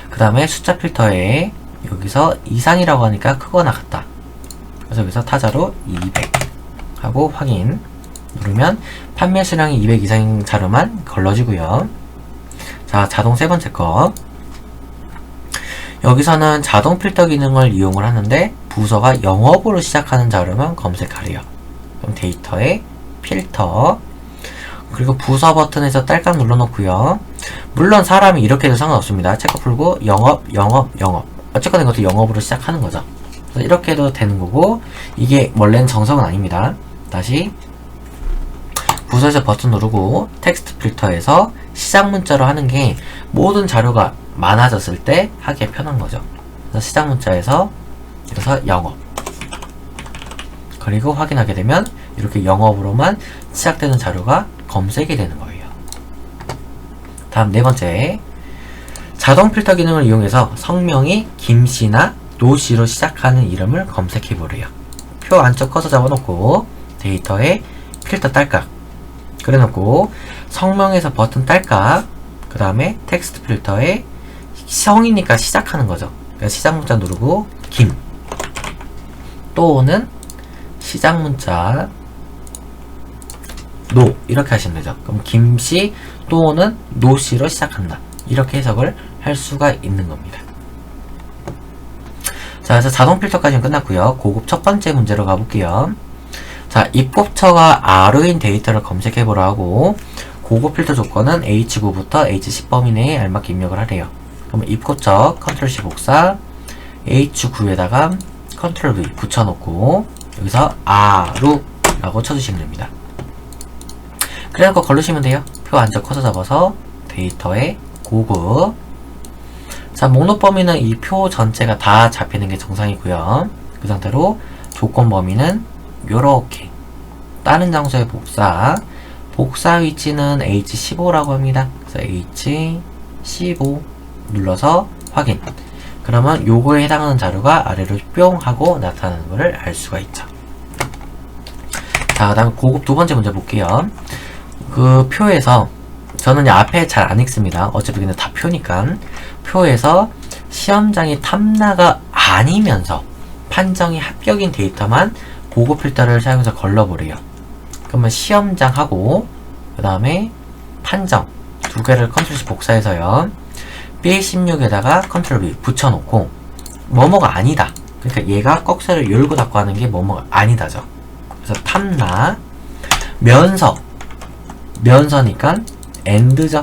Speaker 1: 그 다음에 숫자 필터에 여기서 이상이라고 하니까 크거나 같다. 그래서 여기서 타자로 200 하고 확인 누르면 판매 수량이 200 이상인 자료만 걸러지고요. 자, 자동 세 번째 거. 여기서는 자동 필터 기능을 이용을 하는데 부서가 영업으로 시작하는 자료만 검색하래요. 그럼 데이터에 필터, 그리고 부서 버튼에서 딸깍 눌러놓고요. 물론 사람이 이렇게 해도 상관없습니다. 체크 풀고 영업. 어쨌거나 이것도 영업으로 시작하는 거죠. 그래서 이렇게 해도 되는 거고, 이게 원래는 정석은 아닙니다. 다시 부서에서 버튼 누르고 텍스트 필터에서 시작 문자로 하는 게 모든 자료가 많아졌을 때 하기에 편한 거죠. 그래서 시작 문자에서 영업, 그리고 확인하게 되면 이렇게 영업으로만 시작되는 자료가 검색이 되는 거예요. 다음 네 번째, 자동 필터 기능을 이용해서 성명이 김씨나 노씨로 시작하는 이름을 검색해 보래요. 표 안쪽 커서 잡아놓고 데이터에 필터 딸깍 그래놓고 성명에서 버튼 딸깍, 그 다음에 텍스트 필터에 성이니까 시작하는 거죠. 그러니까 시작 문자 누르고 김 또는 시작 문자 노 이렇게 하시면 되죠. 그럼 김씨 또는 노씨로 시작한다. 이렇게 해석을 할 수가 있는 겁니다. 자, 그래서 자동 필터까지는 끝났고요. 고급 첫 번째 문제로 가볼게요. 자, 입곱처가 R인 데이터를 검색해보라 하고 고급 필터 조건은 H9부터 H10 범위 내에 알맞게 입력을 하래요. 그러면 입곱처 Ctrl C 복사 H9에다가 Ctrl V 붙여놓고 여기서 R라고 쳐주시면 됩니다. 그래놓고 걸르시면 돼요. 표 안쪽 커서 잡아서 데이터에 고급. 자, 목록 범위는 이 표 전체가 다 잡히는 게 정상이고요. 그 상태로 조건 범위는 요렇게 다른 장소에 복사, 복사 위치는 H15라고 합니다. 그래서 H15 눌러서 확인. 그러면 요거에 해당하는 자료가 아래로 뿅 하고 나타나는 것을 알 수가 있죠. 자, 그 다음에 고급 두 번째 문제 볼게요. 그 표에서 저는 앞에 잘 안 읽습니다. 어차피 근데 다 표니까. 표에서 시험장이 탐나가 아니면서 판정이 합격인 데이터만 고급 필터를 사용해서 걸러보래요. 그러면 시험장하고 그 다음에 판정 두 개를 컨트롤 C 복사해서요. B16에다가 컨트롤 V 붙여놓고 뭐뭐가 아니다. 그러니까 얘가 꺽쇠를 열고 닫고 하는 게 뭐뭐가 아니다죠. 그래서 탐나 면서니까 AND죠.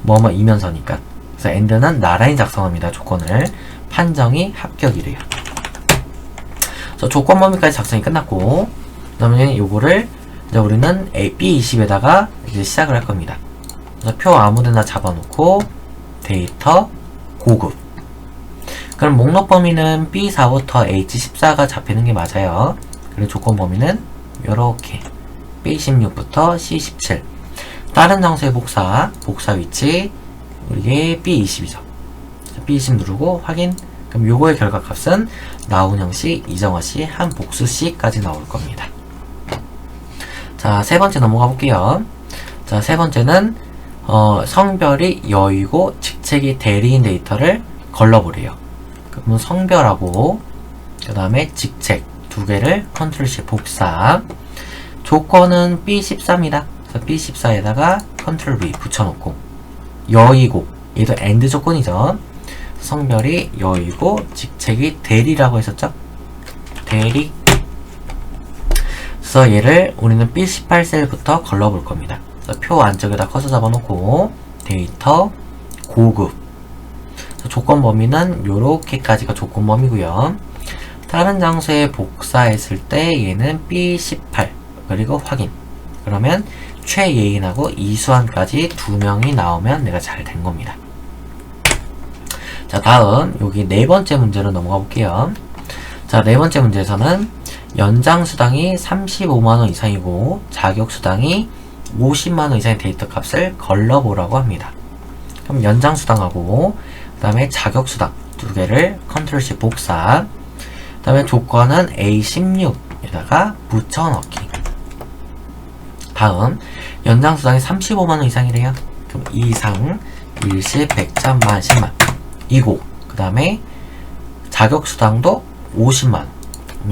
Speaker 1: 뭐뭐 이면서니까. 그래서 AND는 나란히 작성합니다. 조건을. 판정이 합격이래요. 그래서 조건 범위까지 작성이 끝났고, 그 다음에 요거를 이제 우리는 B20에다가 이제 시작을 할 겁니다. 그래서 표 아무데나 잡아놓고 데이터 고급. 그럼 목록 범위는 B4부터 H14가 잡히는 게 맞아요. 그리고 조건 범위는 요렇게 B16부터 C17. 다른 장소의 복사 위치 이게 B20이죠. B20 누르고 확인. 그럼 요거의 결과값은 나운형씨, 이정화씨, 한복수씨까지 나올 겁니다. 자, 세 번째 넘어가 볼게요. 자, 세 번째는 성별이 여이고 직책이 대리인 데이터를 걸러보래요. 그러면 성별하고 그 다음에 직책 두 개를 컨트롤 C 복사. 조건은 B14입니다. 그래서 B14에다가 컨트롤 V 붙여놓고 여이고 얘도 AND 조건이죠. 성별이 여이고 직책이 대리라고 했었죠. 대리. 그래서 얘를 우리는 B18셀부터 걸러볼 겁니다. 그래서 표 안쪽에다 커서 잡아놓고 데이터 고급. 조건 범위는 요렇게까지가 조건 범위고요. 다른 장소에 복사했을 때 얘는 B18 그리고 확인. 그러면 최예인하고 이수환까지 두 명이 나오면 내가 잘 된 겁니다. 자, 다음 여기 네 번째 문제로 넘어가 볼게요. 자, 네 번째 문제에서는 연장수당이 35만원 이상이고 자격수당이 50만원 이상의 데이터 값을 걸러보라고 합니다. 그럼 연장수당하고 그 다음에 자격수당 두 개를 컨트롤 C 복사. 그 다음에 조건은 A16에다가 붙여넣기. 다음 연장수당이 35만원 이상이래요. 그럼 이상 일시 100천 만 10만 이고 그 다음에 자격수당도 50만원.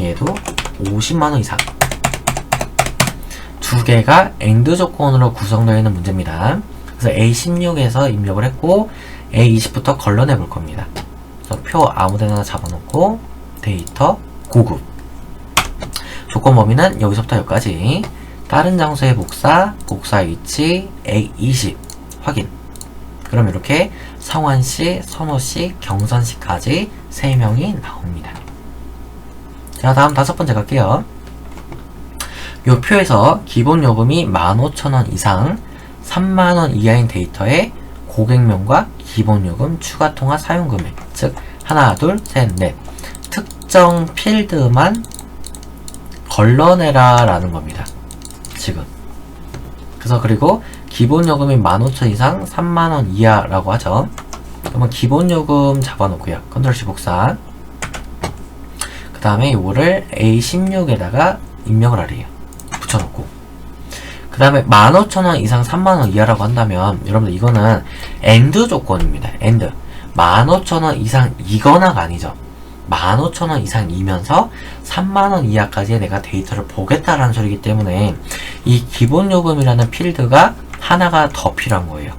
Speaker 1: 얘도 50만원 이상. 두 개가 AND 조건으로 구성되어 있는 문제입니다. 그래서 A16에서 입력을 했고 A20부터 걸러내 볼 겁니다. 그래서 표 아무데나 잡아놓고 데이터 고급. 조건 범위는 여기서부터 여기까지. 다른 장소의 복사 위치 A20 확인. 그럼 이렇게 성환씨, 선호씨, 경선씨까지 3명이 나옵니다. 자, 다음 다섯 번째 갈게요. 요 표에서 기본 요금이 15,000원 이상 3만원 이하인 데이터에 고객명과 기본 요금 추가 통화 사용 금액, 즉 하나, 둘, 셋, 넷 특정 필드만 걸러내라 라는 겁니다. 지금. 그래서 그리고 기본 요금이 15,000원 이상 3만원 이하라고 하죠. 그러면 기본 요금 잡아놓고요. 컨트롤 C 복사. 그 다음에 요거를 A16에다가 입력을 하래요. 붙여놓고. 그 다음에 15,000원 이상 3만원 이하라고 한다면 여러분들 이거는 AND 조건입니다. AND. 15,000원 이상 이거나가 아니죠. 15,000원 이상이면서 3만원 이하까지의 내가 데이터를 보겠다라는 소리이기 때문에 이 기본요금이라는 필드가 하나가 더 필요한 거예요.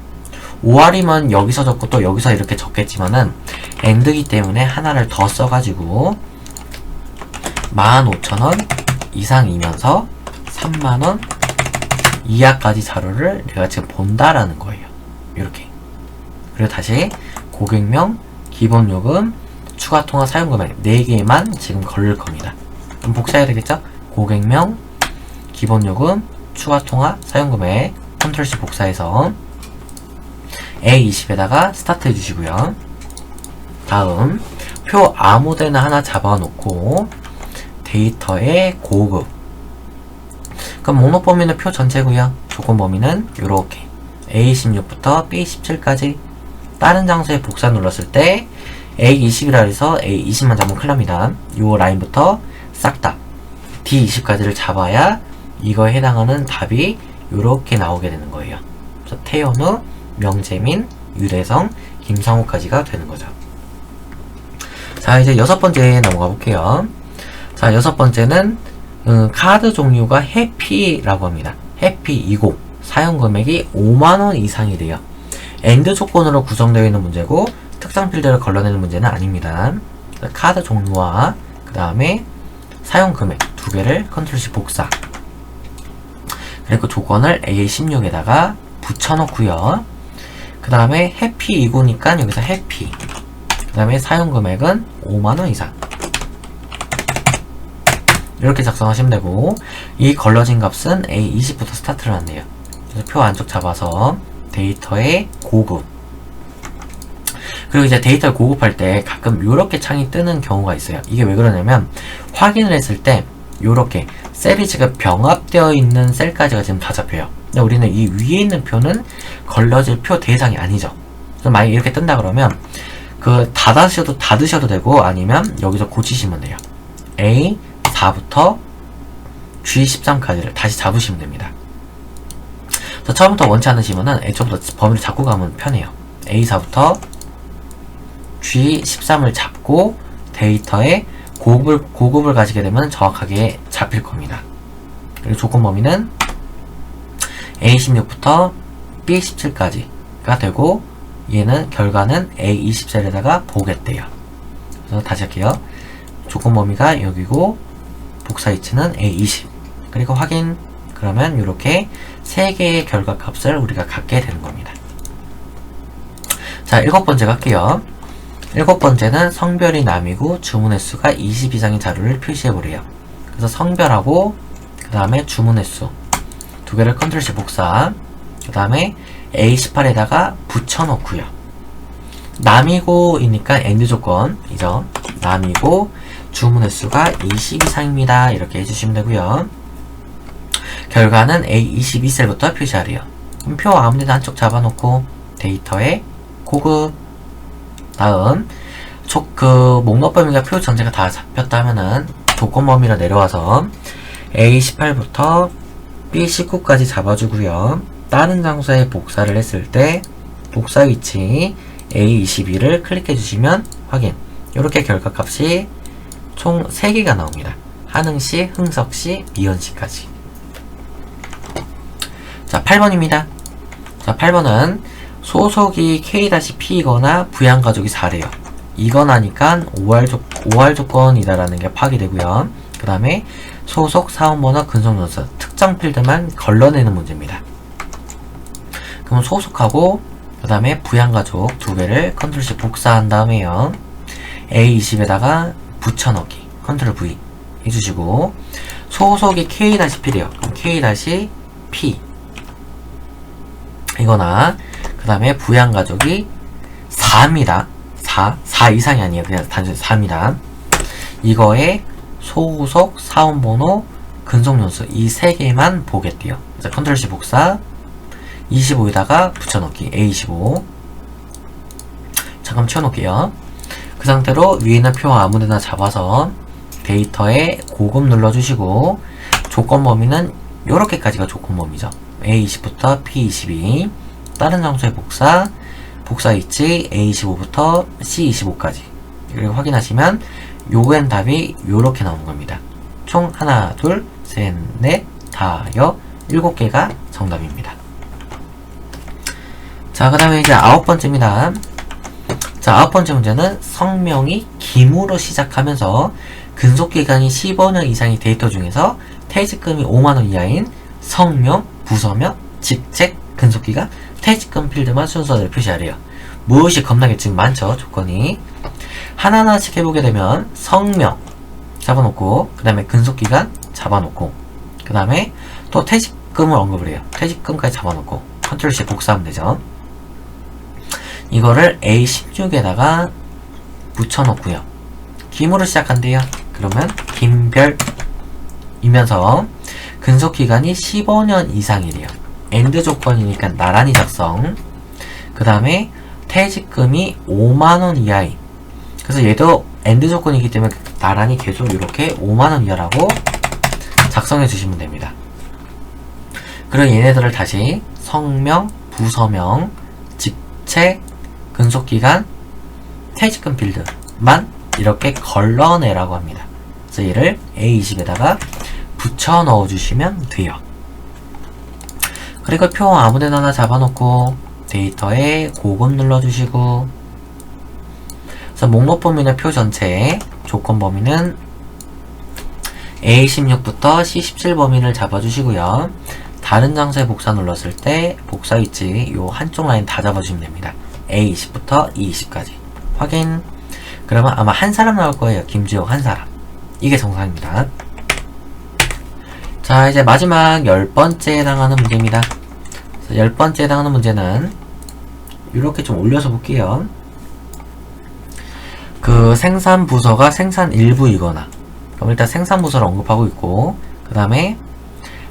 Speaker 1: 5할이면 여기서 적고 또 여기서 이렇게 적겠지만은 AND이기 때문에 하나를 더 써가지고 15,000원 이상이면서 3만원 이하까지 자료를 내가 지금 본다라는 거예요. 이렇게. 그리고 다시 고객명, 기본요금, 추가통화 사용금액 4개만 지금 걸릴 겁니다. 그럼 복사해야 되겠죠? 고객명, 기본요금, 추가통화 사용금액 컨트롤 C 복사해서 A20에다가 스타트 해주시고요. 다음 표 아무데나 하나 잡아놓고 데이터의 고급. 그럼 목록 범위는 표 전체고요. 조건 범위는 요렇게 A16부터 B17까지 다른 장소에 복사 눌렀을 때 A20이라 해서 A20만 잡으면 큰일 납니다. 요 라인부터 싹 다 D20까지를 잡아야 이거에 해당하는 답이 요렇게 나오게 되는 거예요. 그래서 태연우, 명재민, 유대성, 김상우까지가 되는 거죠. 자, 이제 6번째 넘어가 볼게요. 자, 6번째는 카드 종류가 해피라고 합니다. 해피 20 사용 금액이 5만원 이상이 돼요. 엔드 조건으로 구성되어 있는 문제고 특정 필드를 걸러내는 문제는 아닙니다. 카드 종류와 그 다음에 사용 금액 두 개를 컨트롤 C 복사, 그리고 조건을 A16에다가 붙여놓고요. 그 다음에 해피 2구니까 여기서 해피, 그 다음에 사용 금액은 5만원 이상 이렇게 작성하시면 되고, 이 걸러진 값은 A20부터 스타트를 한대요. 그래서 표 안쪽 잡아서 데이터에 고급, 그리고 이제 데이터를 고급할 때 가끔 요렇게 창이 뜨는 경우가 있어요. 이게 왜 그러냐면 확인을 했을 때 요렇게 셀이 지금 병합되어 있는 셀까지가 지금 다 잡혀요. 근데 우리는 이 위에 있는 표는 걸러질 표 대상이 아니죠. 그래서 만약에 이렇게 뜬다 그러면 그 닫으셔도 되고 아니면 여기서 고치시면 돼요. A4부터 G13까지를 다시 잡으시면 됩니다. 그래서 처음부터 원치 않으시면은 애초부터 범위를 잡고 가면 편해요. A4부터 G13을 잡고 데이터에 고급을 가지게 되면 정확하게 잡힐 겁니다. 그리고 조건 범위는 A16부터 B17까지가 되고, 얘는 결과는 A20셀에다가 보겠대요. 그래서 다시 할게요. 조건 범위가 여기고 복사 위치는 A20, 그리고 확인, 그러면 이렇게 3개의 결과 값을 우리가 갖게 되는 겁니다. 자, 7번째 갈게요. 7번째는 성별이 남이고 주문 횟수가 20 이상의 자료를 표시해보래요. 그래서 성별하고 그 다음에 주문 횟수 두 개를 컨트롤 C 복사, 그 다음에 A18에다가 붙여놓고요. 남이고이니까 엔드 조건이죠. 남이고 주문 횟수가 20 이상입니다. 이렇게 해주시면 되고요. 결과는 A22셀부터 표시하래요. 그럼 표 아무데나 한쪽 잡아놓고 데이터에 고급, 다음 그 목록 범위가 표 전체가 다 잡혔다 하면은 조건 범위로 내려와서 A18부터 B19까지 잡아주고요. 다른 장소에 복사를 했을 때 복사 위치 A22를 클릭해 주시면 확인, 이렇게 결과값이 총 3개가 나옵니다. 한흥시, 흥석시, 미연시까지. 자, 8번입니다. 자, 8번은 소속이 K-P이거나 부양가족이 4래요. 이거나니까 5할 조건이다라는 게 파악이되고요. 그 다음에 소속, 사원번호, 근속연수 특정 필드만 걸러내는 문제입니다. 그럼 소속하고 그 다음에 부양가족 두 개를 컨트롤 C 복사한 다음에요. A20에다가 붙여넣기 컨트롤 V 해주시고, 소속이 K-P래요. 그럼 K-P 이거나 그 다음에 부양가족이 4입니다. 4 이상이 아니에요. 그냥 단순히 4입니다. 이거에 소속, 사원번호, 근속연수 이 3개만 보겠대요. 그래서 컨트롤 C 복사, 25에다가 붙여넣기 A25 잠깐 치워놓을게요. 그 상태로 위에 있는 표 아무데나 잡아서 데이터에 고급 눌러주시고, 조건 범위는 요렇게까지가 조건 범위죠. A20부터 P22 다른 장소에 복사 위치 A25부터 C25까지 그리고 확인하시면 요거엔 답이 요렇게 나오는 겁니다. 총 하나, 둘, 셋, 넷, 다, 7개가 정답입니다. 자, 그 다음에 이제 9번째입니다. 자, 9번째 문제는 성명이 김으로 시작하면서 근속기간이 15년 이상의 데이터 중에서 퇴직금이 5만원 이하인 성명, 부서명, 직책, 근속기간, 퇴직금 필드만 순서대로 표시하래요. 무엇이 겁나게 지금 많죠, 조건이. 하나하나씩 해보게 되면 성명 잡아놓고, 그 다음에 근속기간 잡아놓고, 그 다음에 또 퇴직금을 언급을 해요. 퇴직금까지 잡아놓고 컨트롤 C 복사하면 되죠. 이거를 A16에다가 붙여놓고요. 김으로 시작한대요. 그러면 김별이면서 근속기간이 15년 이상이래요. 엔드 조건이니까 나란히 작성. 그 다음에 퇴직금이 5만원 이하인. 그래서 얘도 엔드 조건이기 때문에 나란히 계속 이렇게 5만원 이하라고 작성해 주시면 됩니다. 그리고 얘네들을 다시 성명, 부서명, 직책, 근속기간, 퇴직금 필드만 이렇게 걸러내라고 합니다. 그래서 얘를 A20에다가 붙여 넣어주시면 돼요. 그리고 표 아무데나 하나 잡아놓고 데이터에 고급 눌러주시고, 그래서 목록 범위는 표 전체에, 조건 범위는 A16부터 C17 범위를 잡아주시고요. 다른 장소에 복사 눌렀을 때 복사 위치 요 한쪽 라인 다 잡아주시면 됩니다. A20부터 E20까지 확인. 그러면 아마 한 사람 나올 거예요. 김주혁 한 사람. 이게 정상입니다. 자, 이제 마지막 10번째에 해당하는 문제입니다. 10번째에 해당하는 문제는 이렇게 좀 올려서 볼게요. 그 생산 부서가 생산 일부이거나, 그럼 일단 생산 부서를 언급하고 있고, 그 다음에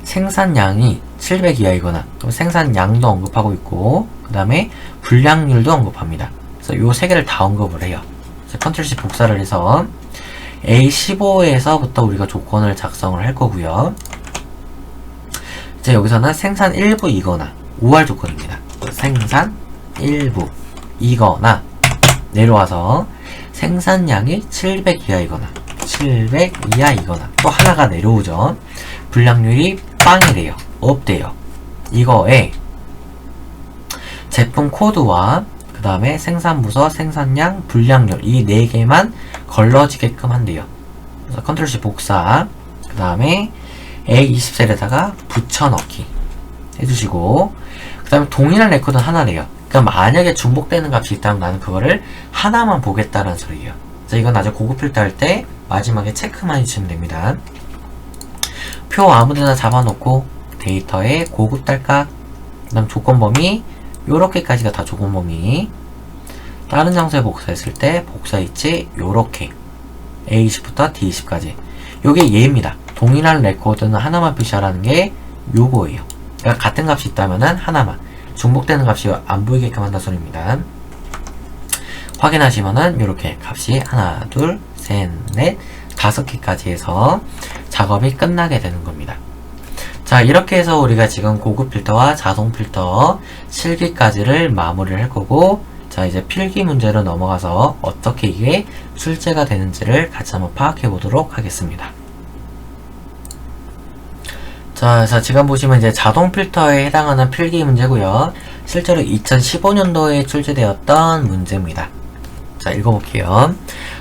Speaker 1: 생산량이 700 이하이거나, 그럼 생산량도 언급하고 있고, 그 다음에 불량률도 언급합니다. 그래서 요 세 개를 다 언급을 해요. 그래서 컨트롤 C 복사를 해서 A15에서부터 우리가 조건을 작성을 할 거고요. 이제 여기서는 생산 일부이거나 5할 조건입니다. 생산 일부이거나 내려와서 생산량이 700 이하이거나 700 이하이거나 또 하나가 내려오죠. 불량률이 빵이래요. 없대요. 이거에 제품 코드와 그 다음에 생산부서, 생산량, 불량률 이 4개만 걸러지게끔 한대요. 그래서 컨트롤 C 복사, 그 다음에 A20셀에다가 붙여넣기 해주시고, 그 다음에 동일한 레코드는 하나래요. 그러니까 만약에 중복되는 값이 있다면 나는 그거를 하나만 보겠다는 소리예요. 그래서 이건 나중에 고급 필터 할 때 마지막에 체크만 해주시면 됩니다. 표 아무데나 잡아놓고 데이터에 고급 딸깍, 그 다음 조건 범위 요렇게까지가 다 조건 범위. 다른 장소에 복사했을 때 복사 위치 요렇게 A20부터 D20까지 요게 얘입니다. 동일한 레코드는 하나만 표시하라는 게 요거예요. 그러니까 같은 값이 있다면은 하나만, 중복되는 값이 안 보이게끔 한다 소리입니다. 확인하시면은 요렇게 값이 하나, 둘, 셋, 넷, 5개까지 해서 작업이 끝나게 되는 겁니다. 자, 이렇게 해서 우리가 지금 고급 필터와 자동 필터 실기까지를 마무리를 할 거고, 자, 이제 필기 문제로 넘어가서 어떻게 이게 출제가 되는지를 같이 한번 파악해 보도록 하겠습니다. 자, 그래서 지금 보시면 이제 자동 필터에 해당하는 필기 문제고요. 실제로 2015년도에 출제되었던 문제입니다. 자, 읽어볼게요.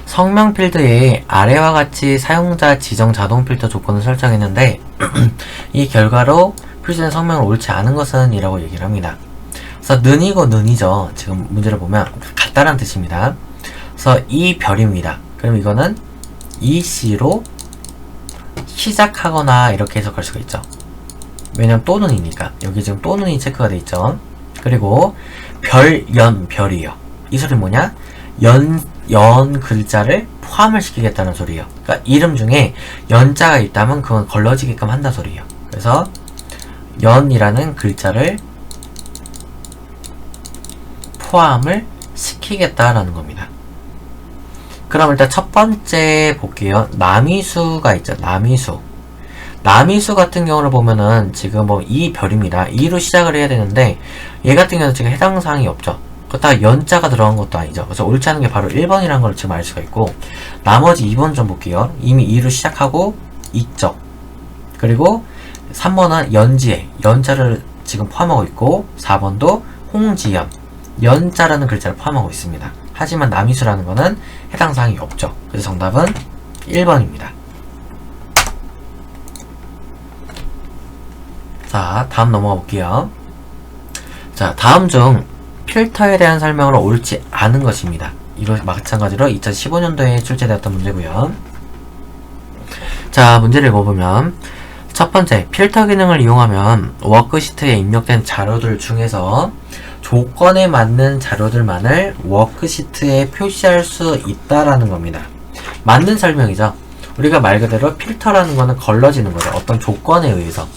Speaker 1: 성명 필드에 아래와 같이 사용자 지정 자동 필터 조건을 설정했는데 이 결과로 표시된 성명을 옳지 않은 것은 이라고 얘기를 합니다. 그래서 는이고 는이죠. 지금 문제를 보면 같다라는 뜻입니다. 그래서 이 별입니다. 그럼 이거는 EC로 시작하거나 이렇게 해석할 수가 있죠. 왜냐면 또는이니까. 여기 지금 또는이 체크가 돼 있죠. 그리고 별, 연, 별이에요. 이 소리는 뭐냐? 연 글자를 포함을 시키겠다는 소리예요. 그러니까 이름 중에 연자가 있다면 그건 걸러지게끔 한다 소리예요. 그래서 연이라는 글자를 포함을 시키겠다라는 겁니다. 그럼 일단 첫 번째 볼게요. 남이수가 있죠. 남이수. 남이수 같은 경우를 보면은 지금 뭐 이 별입니다. 2로 시작을 해야 되는데 얘 같은 경우는 지금 해당 사항이 없죠. 그렇다가 연자가 들어간 것도 아니죠. 그래서 옳지 않은 게 바로 1번이라는 걸 지금 알 수가 있고, 나머지 2번 좀 볼게요. 이미 2로 시작하고 있죠. 그리고 3번은 연지에 연자를 지금 포함하고 있고, 4번도 홍지연 연자라는 글자를 포함하고 있습니다. 하지만 남이수라는 거는 해당 사항이 없죠. 그래서 정답은 1번입니다. 자, 다음 넘어가 볼게요. 자, 다음 중 필터에 대한 설명을 옳지 않은 것입니다. 이거 마찬가지로 2015년도에 출제되었던 문제고요. 자, 문제를 읽어보면 첫 번째, 필터 기능을 이용하면 워크시트에 입력된 자료들 중에서 조건에 맞는 자료들만을 워크시트에 표시할 수 있다라는 겁니다. 맞는 설명이죠. 우리가 말 그대로 필터라는 거는 걸러지는 거죠. 어떤 조건에 의해서.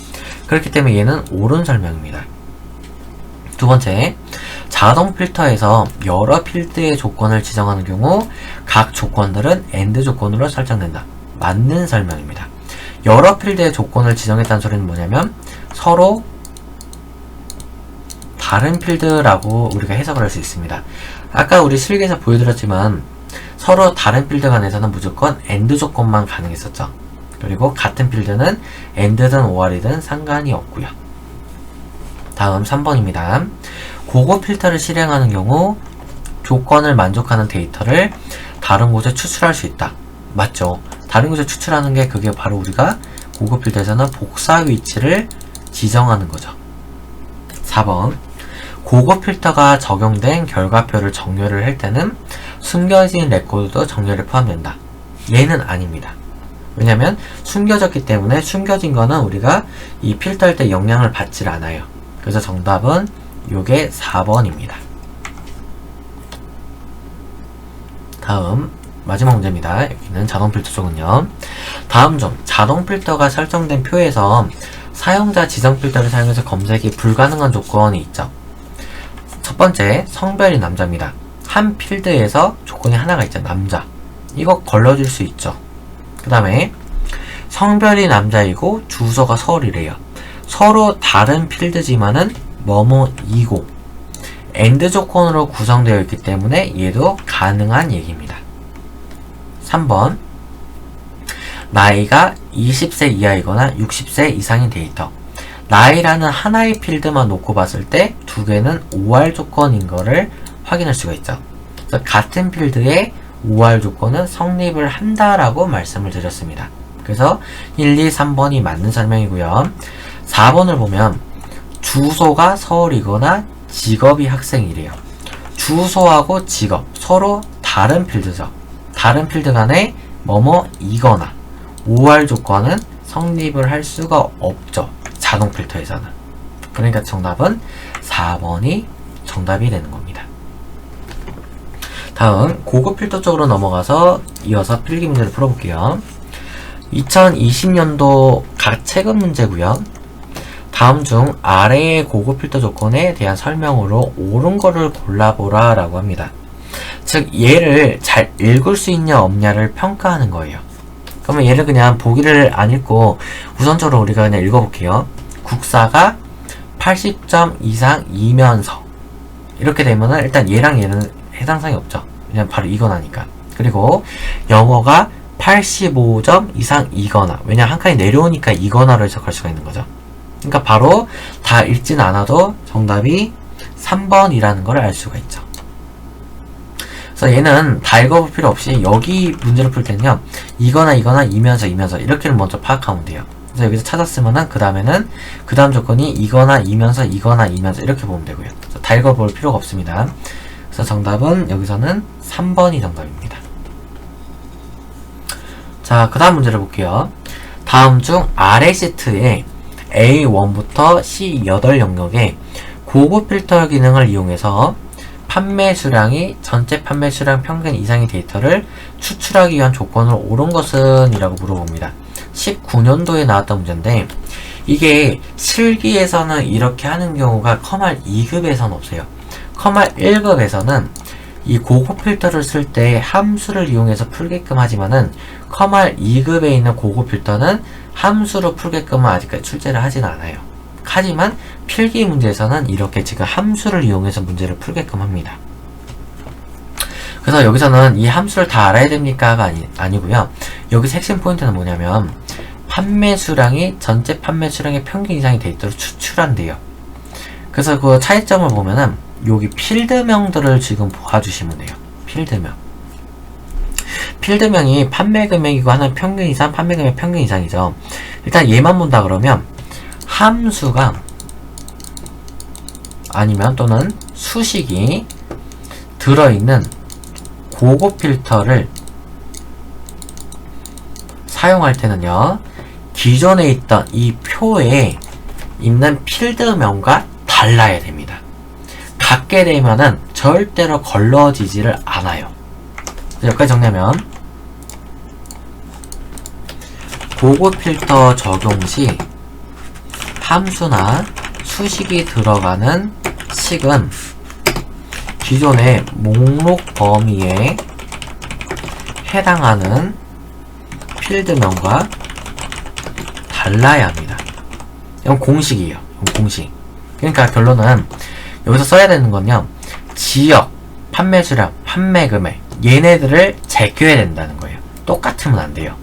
Speaker 1: 그렇기 때문에 얘는 옳은 설명입니다. 두 번째, 자동 필터에서 여러 필드의 조건을 지정하는 경우 각 조건들은 AND 조건으로 설정된다. 맞는 설명입니다. 여러 필드의 조건을 지정했다는 소리는 뭐냐면 서로 다른 필드라고 우리가 해석을 할 수 있습니다. 아까 우리 실기에서 보여드렸지만 서로 다른 필드 간에서는 무조건 AND 조건만 가능했었죠. 그리고 같은 필드는 AND든 OR이든 상관이 없고요. 다음 3번입니다. 고급 필터를 실행하는 경우 조건을 만족하는 데이터를 다른 곳에 추출할 수 있다. 맞죠? 다른 곳에 추출하는 게 그게 바로 우리가 고급 필터에서는 복사 위치를 지정하는 거죠. 4번. 고급 필터가 적용된 결과표를 정렬을 할 때는 숨겨진 레코드도 정렬에 포함된다. 얘는 아닙니다. 왜냐면 숨겨졌기 때문에 숨겨진 거는 우리가 이 필터 할 때 영향을 받질 않아요. 그래서 정답은 요게 4번입니다. 다음 마지막 문제입니다. 여기는 자동 필터 쪽은요. 다음 중 자동 필터가 설정된 표에서 사용자 지정 필터를 사용해서 검색이 불가능한 조건이 있죠. 첫 번째, 성별이 남자입니다. 한 필드에서 조건이 하나가 있죠. 남자. 이거 걸러줄 수 있죠. 그 다음에 성별이 남자이고 주소가 서울이래요. 서로 다른 필드지만은 뭐뭐이고 AND 조건으로 구성되어 있기 때문에 얘도 가능한 얘기입니다. 3번. 나이가 20세 이하이거나 60세 이상인 데이터. 나이라는 하나의 필드만 놓고 봤을 때 두 개는 OR 조건인 거를 확인할 수가 있죠. 그래서 같은 필드의 OR 조건은 성립을 한다라고 말씀을 드렸습니다. 그래서 1, 2, 3번이 맞는 설명이고요. 4번을 보면 주소가 서울이거나 직업이 학생이래요. 주소하고 직업 서로 다른 필드죠. 다른 필드 간에 뭐뭐이거나 OR 조건은 성립을 할 수가 없죠. 자동 필터에서는. 그러니까 정답은 4번이 정답이 되는 겁니다. 다음 고급 필터 쪽으로 넘어가서 이어서 필기 문제를 풀어볼게요. 2020년도 각 체급 문제고요. 다음 중 아래의 고급 필터 조건에 대한 설명으로 옳은 거를 골라보라 라고 합니다. 즉 얘를 잘 읽을 수 있냐 없냐를 평가하는 거예요. 그러면 얘를 그냥 보기를 안 읽고 우선적으로 우리가 그냥 읽어볼게요. 국사가 80점 이상이면서 이렇게 되면은 일단 얘랑 얘는 해당사항이 없죠. 그냥 바로 이거나니까. 그리고 영어가 85점 이상이거나, 왜냐 한 칸이 내려오니까 이거나로 해석할 수가 있는 거죠. 그러니까 바로 다 읽진 않아도 정답이 3번이라는 걸 알 수가 있죠. 그래서 얘는 다 읽어볼 필요 없이 여기 문제를 풀 때는요, 이거나 이면서 이렇게를 먼저 파악하면 돼요. 그래서 여기서 찾았으면은 그 다음에는 그 다음 조건이 이거나 이면서 이렇게 보면 되고요. 그래서 다 읽어볼 필요가 없습니다. 그래서 정답은 여기서는 3번이 정답입니다. 자, 그 다음 문제를 볼게요. 다음 중 아래 시트에 A1부터 C8 영역에 고급 필터 기능을 이용해서 판매 수량이 전체 판매 수량 평균 이상의 데이터를 추출하기 위한 조건으로 옳은 것은? 이라고 물어봅니다. 19년도에 나왔던 문제인데 이게 실기에서는 이렇게 하는 경우가 커말 2급에서는 없어요. 커말 1급에서는 이 고급 필터를 쓸 때 함수를 이용해서 풀게끔 하지만은 커말 2급에 있는 고급 필터는 함수로 풀게끔은 아직까지 출제를 하진 않아요. 하지만 필기 문제에서는 이렇게 지금 함수를 이용해서 문제를 풀게끔 합니다. 그래서 여기서는 이 함수를 다 알아야 됩니까가 아니고요. 여기서 핵심 포인트는 뭐냐면 판매 수량이 전체 판매 수량의 평균 이상의 데이터를 추출한대요. 그래서 그 차이점을 보면은 여기 필드명들을 지금 봐주시면 돼요. 필드명이 판매 금액이고 하나는 평균 이상, 판매 금액 평균 이상이죠. 일단 얘만 본다 그러면 함수가 아니면 또는 수식이 들어있는 고급 필터를 사용할 때는요, 기존에 있던 이 표에 있는 필드명과 달라야 됩니다. 같게 되면은 절대로 걸러지지를 않아요. 여기까지 정리하면 고급 필터 적용 시 함수나 수식이 들어가는 식은 기존의 목록 범위에 해당하는 필드명과 달라야 합니다. 이건 공식이에요. 이건 공식. 그러니까 결론은 여기서 써야 되는 건요. 지역, 판매 수량, 판매 금액 얘네들을 제껴야 된다는 거예요. 똑같으면 안 돼요.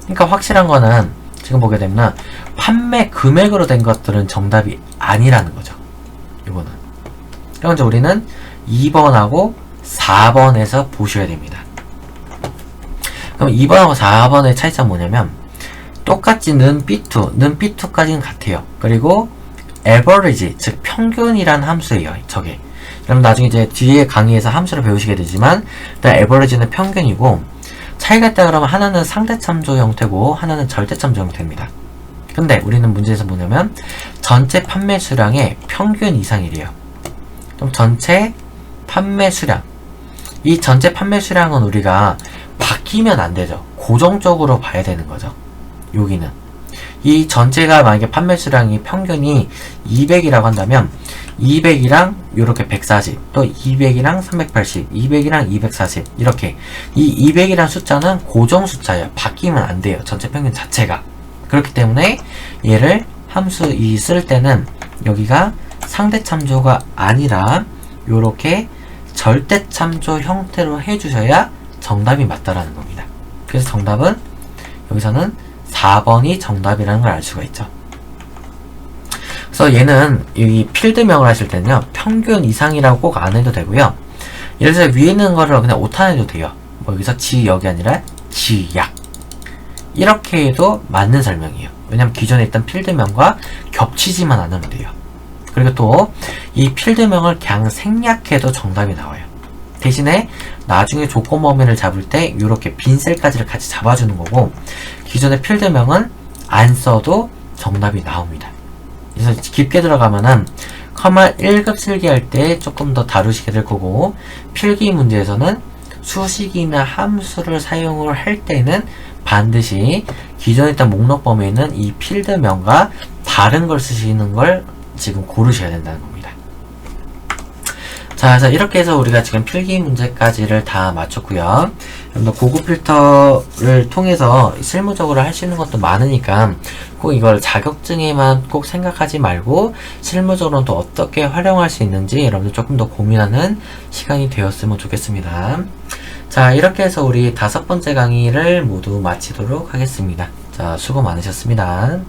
Speaker 1: 그러니까 확실한 거는 지금 보게 되면 판매 금액으로 된 것들은 정답이 아니라는 거죠. 이거는. 그럼 이제 우리는 2번하고 4번에서 보셔야 됩니다. 그럼 2번하고 4번의 차이점은 뭐냐면 똑같이 는 B2까지는 같아요. 그리고 average, 즉 평균이란 함수예요. 저게. 그럼 나중에 이제 뒤에 강의에서 함수를 배우시게 되지만 일단 average는 평균이고 차이가 있다 그러면 하나는 상대참조 형태고 하나는 절대참조 형태입니다. 근데 우리는 문제에서 뭐냐면 전체 판매 수량의 평균 이상이래요. 그럼 전체 판매 수량, 이 전체 판매 수량은 우리가 바뀌면 안 되죠. 고정적으로 봐야 되는 거죠. 여기는 이 전체가 만약에 판매 수량이 평균이 200이라고 한다면 200이랑 요렇게 140, 또 200이랑 380, 200이랑 240 이렇게 이 200이란 숫자는 고정 숫자예요. 바뀌면 안 돼요. 전체 평균 자체가. 그렇기 때문에 얘를 함수 쓸 때는 여기가 상대 참조가 아니라 요렇게 절대 참조 형태로 해주셔야 정답이 맞다라는 겁니다. 그래서 정답은 여기서는 4번이 정답이라는 걸 알 수가 있죠. 그래서 얘는 이 필드명을 하실 때는요, 평균 이상이라고 꼭 안 해도 되고요. 예를 들어서 위에 있는 거를 그냥 오타 해도 돼요. 뭐 여기서 지역이 아니라 지약. 이렇게 해도 맞는 설명이에요. 왜냐면 기존에 있던 필드명과 겹치지만 않으면 돼요. 그리고 또 이 필드명을 그냥 생략해도 정답이 나와요. 대신에 나중에 조건 범위를 잡을 때 이렇게 빈 셀까지를 같이 잡아주는 거고 기존의 필드명은 안 써도 정답이 나옵니다. 그래서 깊게 들어가면은 커마 1급 실기할 때 조금 더 다루시게 될 거고 필기 문제에서는 수식이나 함수를 사용을 할 때는 반드시 기존에 있던 목록 범위에 있는 이 필드명과 다른 걸 쓰시는 걸 지금 고르셔야 된다는 겁니다. 자, 그래서 이렇게 해서 우리가 지금 필기 문제까지를 다 마쳤고요. 고급 필터를 통해서 실무적으로 할 수 있는 것도 많으니까 꼭 이걸 자격증에만 꼭 생각하지 말고 실무적으로는 또 어떻게 활용할 수 있는지 여러분들 조금 더 고민하는 시간이 되었으면 좋겠습니다. 자, 이렇게 해서 우리 5번째 강의를 모두 마치도록 하겠습니다. 자, 수고 많으셨습니다.